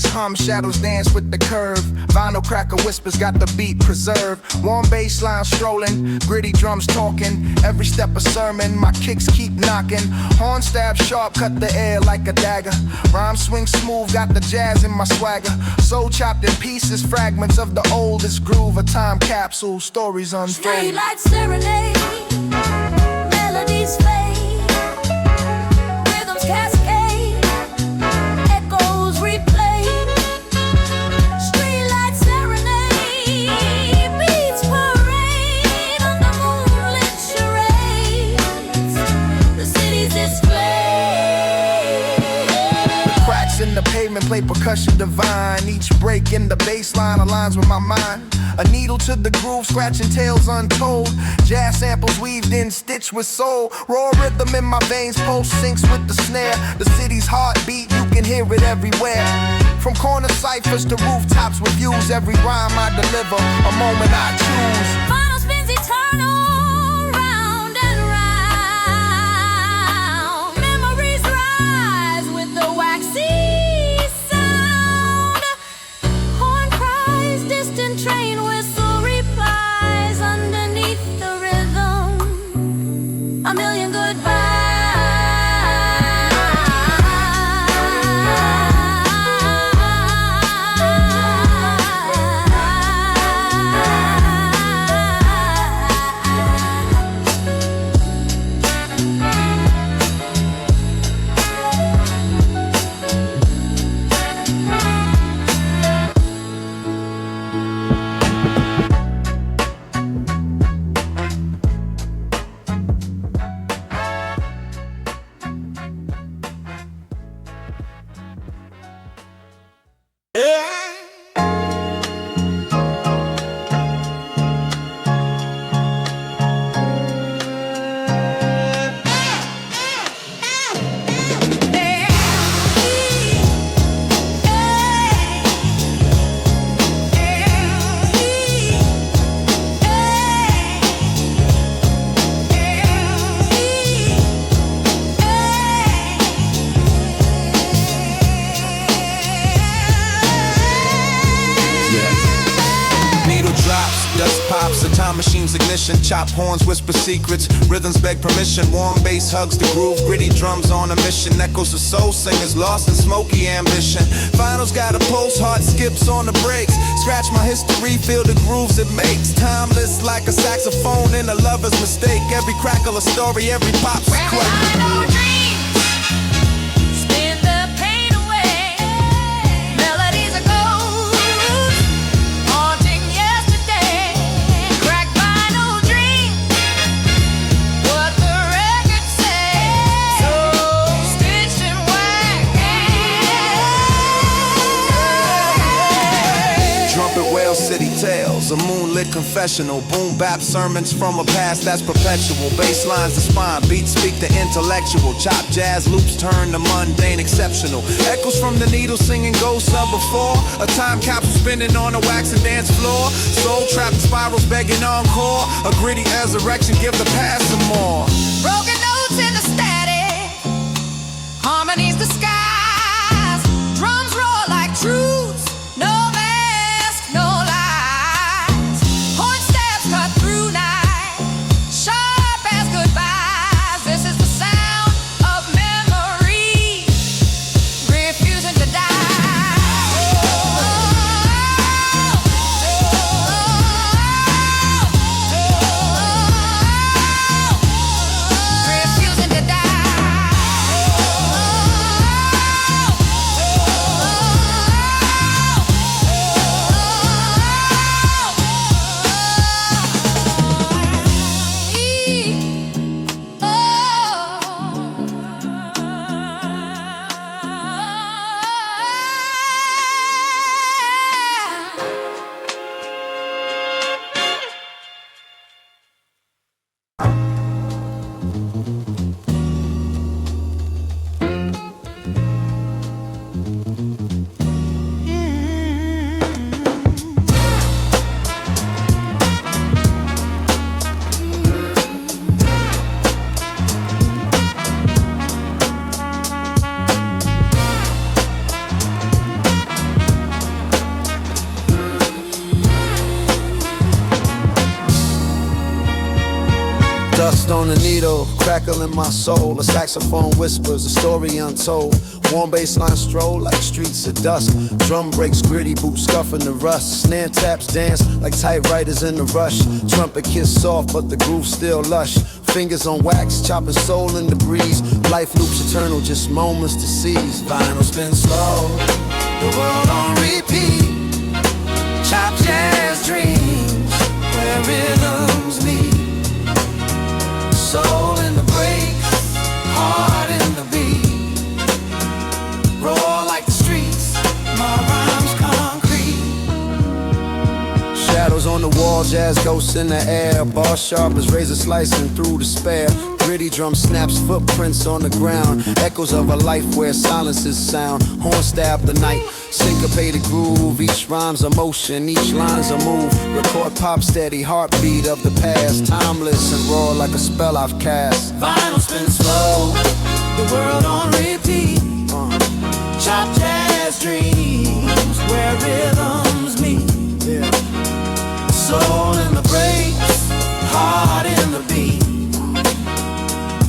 Hum, shadows dance with the curve. Vinyl cracker whispers got the beat preserved. Warm bass line strolling, gritty drums talking. Every step a sermon, my kicks keep knocking. Horn stab sharp, cut the air like a dagger. Rhyme swing smooth, got the jazz in my swagger. Soul chopped in pieces, fragments of the oldest groove. A time capsule, stories unfold. Streetlight serenade, melodies fade, rhythms cascade, echoes replay. Streetlight serenade, beats parade under moonlit charades. The city's display. Cracks in the pavement play percussion divine. Each break in the bass line aligns with my mind. A needle to the groove, scratching tales untold. Jazz samples weaved in, stitched with soul. Raw rhythm in my veins, pulse syncs with the snare. The city's heartbeat, you can hear it everywhere. From corner ciphers to rooftops with views. Every rhyme I deliver, a moment I choose. Final spins eternal, round and round. Memories rise with the waxy sound. Horn cries, distant train whistle replies underneath the rhythm. A million goodbyes. The time machine's ignition, chop horns, whisper secrets, rhythms beg permission, warm bass hugs the groove, gritty drums on a mission, echoes of soul singers lost in smoky ambition. Finals got a pulse, heart skips on the brakes, scratch my history, feel the grooves it makes, timeless like a saxophone in a lover's mistake, every crackle a story, every pop's a quake. tales, a moonlit confessional, boom bap sermons from a past that's perpetual. Bass lines the spine, beats speak the intellectual. Chop jazz loops turn the mundane exceptional. Echoes from the needle singing ghosts of before. A time capsule spinning on a wax and dance floor. Soul trapped spirals begging encore. A gritty resurrection, give the past some more. Broken notes in the static, harmonies the skies, drums roar like truths, no mask, no lies. Horn stabs cut through night, sharp as goodbyes. This is the sound of memory, refusing to die. Refusing to die. Dust on the needle, crackle in my soul. A saxophone whispers, a story untold. Warm bassline stroll like streets of dust. Drum breaks gritty, boots scuffing the rust. Snare taps dance like typewriters in the rush. Trumpet kiss soft, but the groove still lush. Fingers on wax, chopping soul in the breeze. Life loops eternal, just moments to seize. Vinyl spin slow, the world on repeat. Chop jazz dreams, where rhythms meet. Soul in the breaks, heart in the beat. Roar like the streets, my rhymes concrete. Shadows on the wall, jazz ghosts in the air. Bar sharp as razor slicing through despair. Gritty drum snaps, footprints on the ground. Echoes of a life where silences sound. Horn stab the night, syncopated groove. Each rhyme's a motion, each line's a move. Record pop steady, heartbeat of the past. Timeless and raw like a spell I've cast. Vinyl spin slow, the world on repeat. Chop jazz dreams, where rhythms meet. Soul in the breaks, heart in the beat.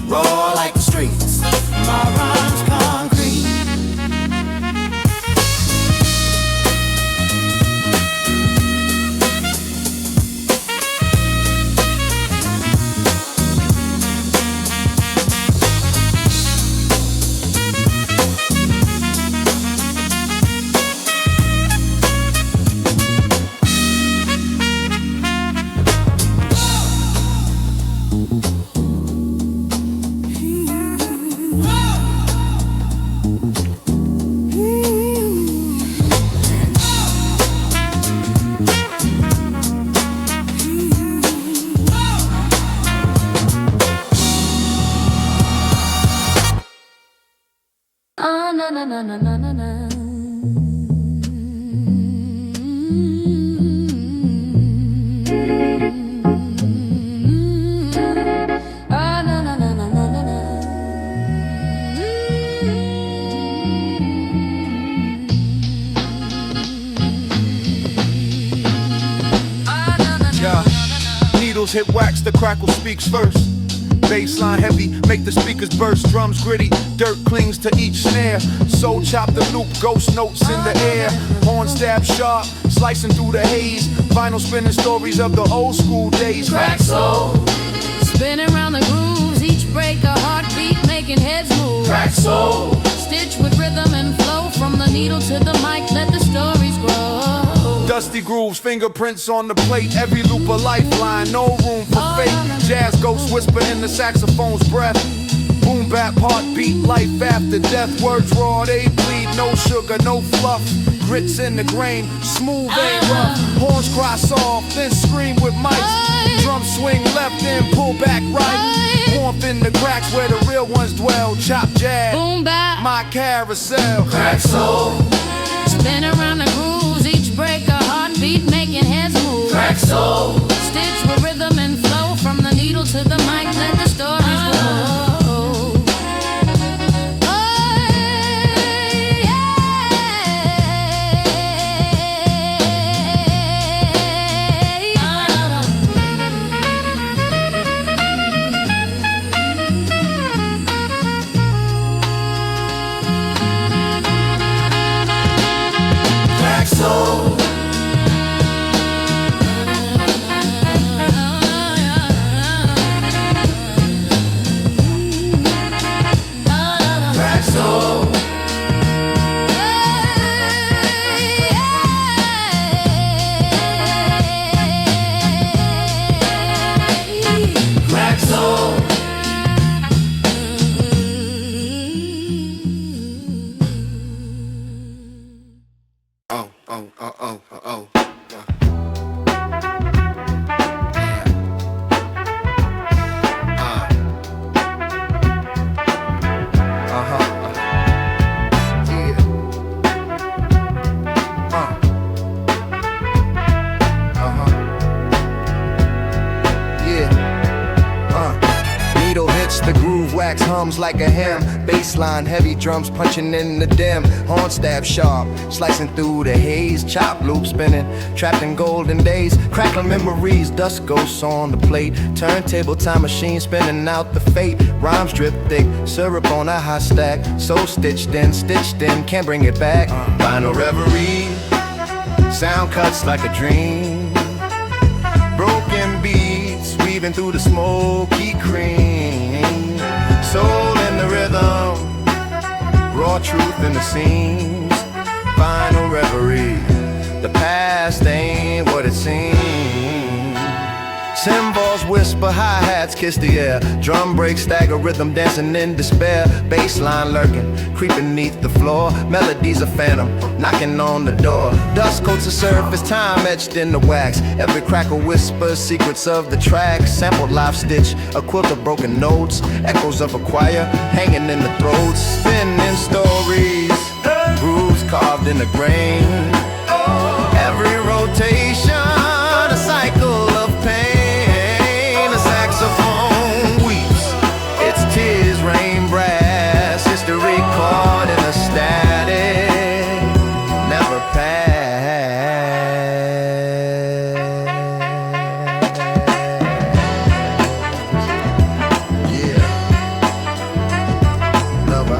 Roar like the streets, my rhymes concrete. Na na na na na na na. Ah na na na na na na na. Yeah. Needles hit wax, the crackle speaks first. Bassline heavy, make the speakers burst. Drums gritty, dirt clings to each snare. Soul chop the loop, ghost notes in the air. Horn stab sharp, slicing through the haze. Vinyl spinning stories of the old school days. Crack soul, spinning around the grooves. Each break a heartbeat, making heads move. Crack soul, stitch with rhythm and flow. From the needle to the mic, let the stories grow. dusty grooves, fingerprints on the plate. Every loop a lifeline, no room for fake. Jazz ghosts whisper in the saxophone's breath. Boom bap, heartbeat, life after death. Words raw, they bleed, no sugar, no fluff. Grits in the grain, smooth ain't rough. Horns cry soft, then scream with mics. Drum swing left, then pull back right. Warmth in the cracks where the real ones dwell. Chop jazz, Boom bap, my carousel. Crack soul, spin around the grooves, each break a heartbeat, making heads move. crack soul, Stitch with rhythm and flow, from the needle to the mic, let the stories go. crack soul, crack soul, crack soul. Oh, oh, oh, oh, oh, oh. Needle hits the groove, wax hums like a hymn. Bassline, heavy drums punching in the dim. Horn stab sharp, slicing through the haze. Chop loop spinning, trapped in golden days. Crackling memories, dust ghosts on the plate. Turntable time machine spinning out the fate. Rhymes drip thick, syrup on a high stack. So stitched in, can't bring it back. Final reverie, sound cuts like a dream. Broken beats, weaving through the smoky cream. Soul in the rhythm, raw truth in the seams. Final reverie, the past ain't what it seems. Cymbals whisper, hi-hats kiss the air. Drum breaks, stagger rhythm, dancing in despair. Bassline lurking, creeping neath the floor. Melodies a phantom, knocking on the door. Dust coats the surface, time etched in the wax. Every crackle whispers secrets of the track. Sampled live stitch, a quilt of broken notes. Echoes of a choir, hanging in the throats. Spinning stories, grooves carved in the grain. Every rotation, a cycle of pain. A saxophone weeps, its tears rain brass. History caught in a static, never pass. Yeah, never.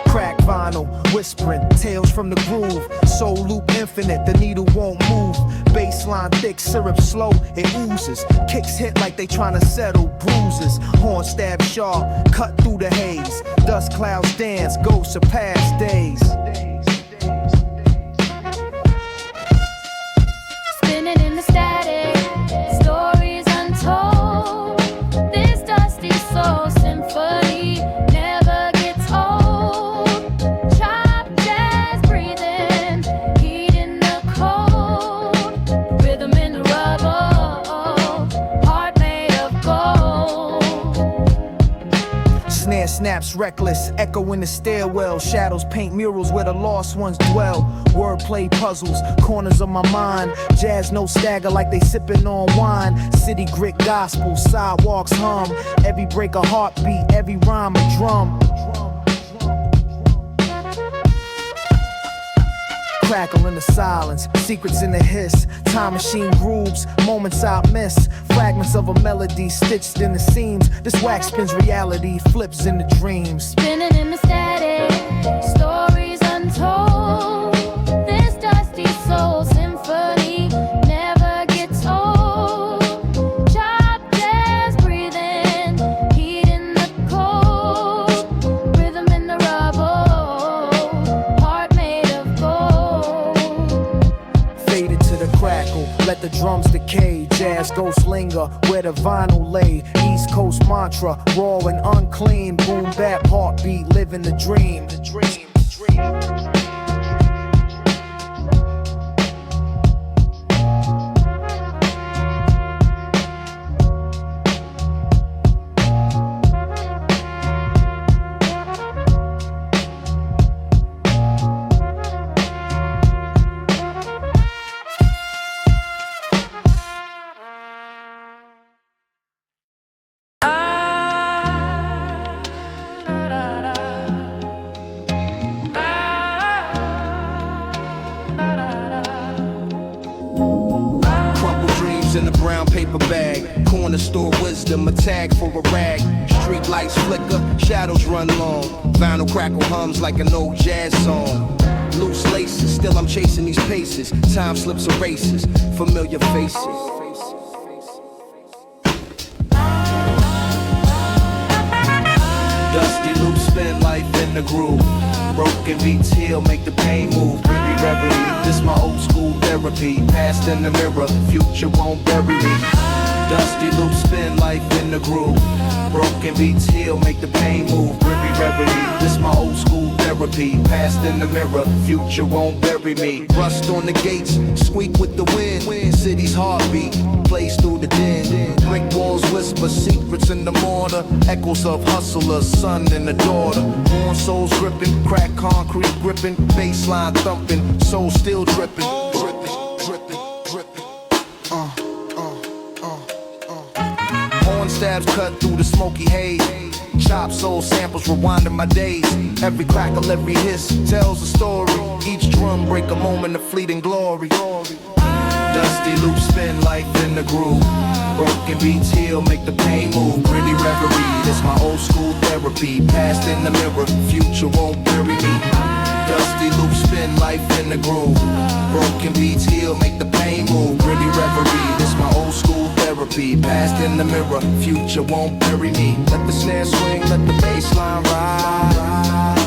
Crack vinyl, whispering, tales from the groove. Soul loop infinite, the needle won't move. Bassline thick, syrup slow, it oozes. Kicks hit like they tryna settle bruises. Horn stab sharp, cut through the haze. Dust clouds dance, ghosts of past days. Spinning in the static, stories untold. This dusty soul symphony never gets old. Chop jazz breathing, heat in the cold. Rhythm in the rubble, heart made of gold. Snare snaps reckless, echo in the stairwell. Shadows paint murals where the lost ones dwell. Wordplay puzzles, corners of my mind. Jazz no stagger like they sipping on wine. City grit gospel, sidewalks hum. Every break a heartbeat, every rhyme a drum. Crackle in the silence, secrets in the hiss. Time machine grooves, moments I miss. Fragments of a melody stitched in the seams. This wax spins reality, flips in the dreams. Spinning in the static, stories untold. This dusty soul symphony never gets old. Chop jazz breathing, heat in the cold. Rhythm in the rubble, heart made of gold. Faded to the crackle, let the drums decay. Jazz ghosts linger where the vinyl lay. East Coast mantra, raw and unclean. Boom bap heartbeat, living the dream. The dream, the dream. In a brown paper bag, corner store wisdom, a tag for a rag. Street lights flicker, shadows run long. Vinyl crackle hums like an old jazz song. Loose laces, still I'm chasing these paces. Time slips erases, familiar faces. Dusty loop spin life in the groove. Broken beats heal, make the pain move. Breathy reverie, this my old school therapy. Past in the mirror, future won't bury me. Dusty loop spin life in the groove. Broken beats heal, make the pain move. Breathy reverie, this my old school therapy. Past in the mirror, future won't bury me. Rust on the gates, squeak with the wind. City's heartbeat, plays through the den. Brick walls whisper secrets in the mortar. Echoes of hustlers, son and a daughter. Born souls gripping, crack concrete gripping. Baseline thumping, soul still dripping. Horn stabs cut through the smoky haze. Chop soul samples rewinding my days. Every crackle, every hiss tells a story. Each drum break a moment of fleeting glory. Dusty loop spin life in the groove. Broken beats heal, make the pain move. Pretty reverie, this my old school therapy. Past in the mirror, future won't bury me. Dusty loop spin life in the groove. Broken beats heal, make the pain move. Pretty reverie, this my old school therapy. Past in the mirror, future won't bury me. Let the snare swing, let the bass line ride.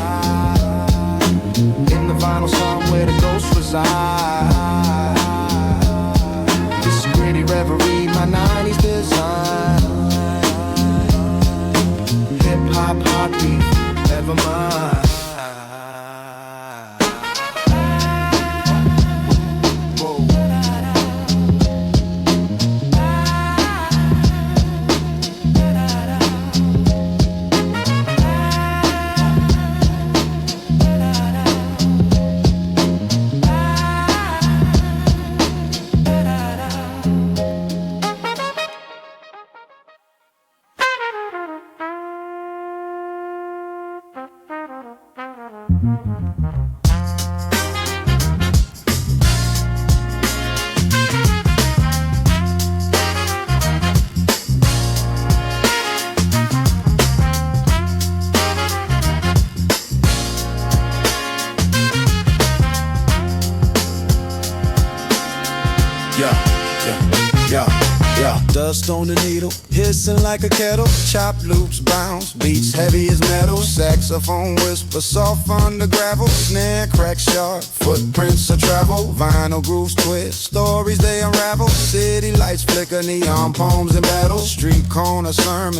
In the vinyl somewhere the ghosts reside. Gritty reverie, my 90s design. Hip-hop heartbeat, never mind. Dust on the needle, hissing like a kettle. Chop loops bounce, beats heavy as metal. Saxophone whisper soft on the gravel. Snare crack sharp, footprints of travel. Vinyl grooves twist, stories they unravel. City lights flicker, neon poems and battles. Street corner sermons.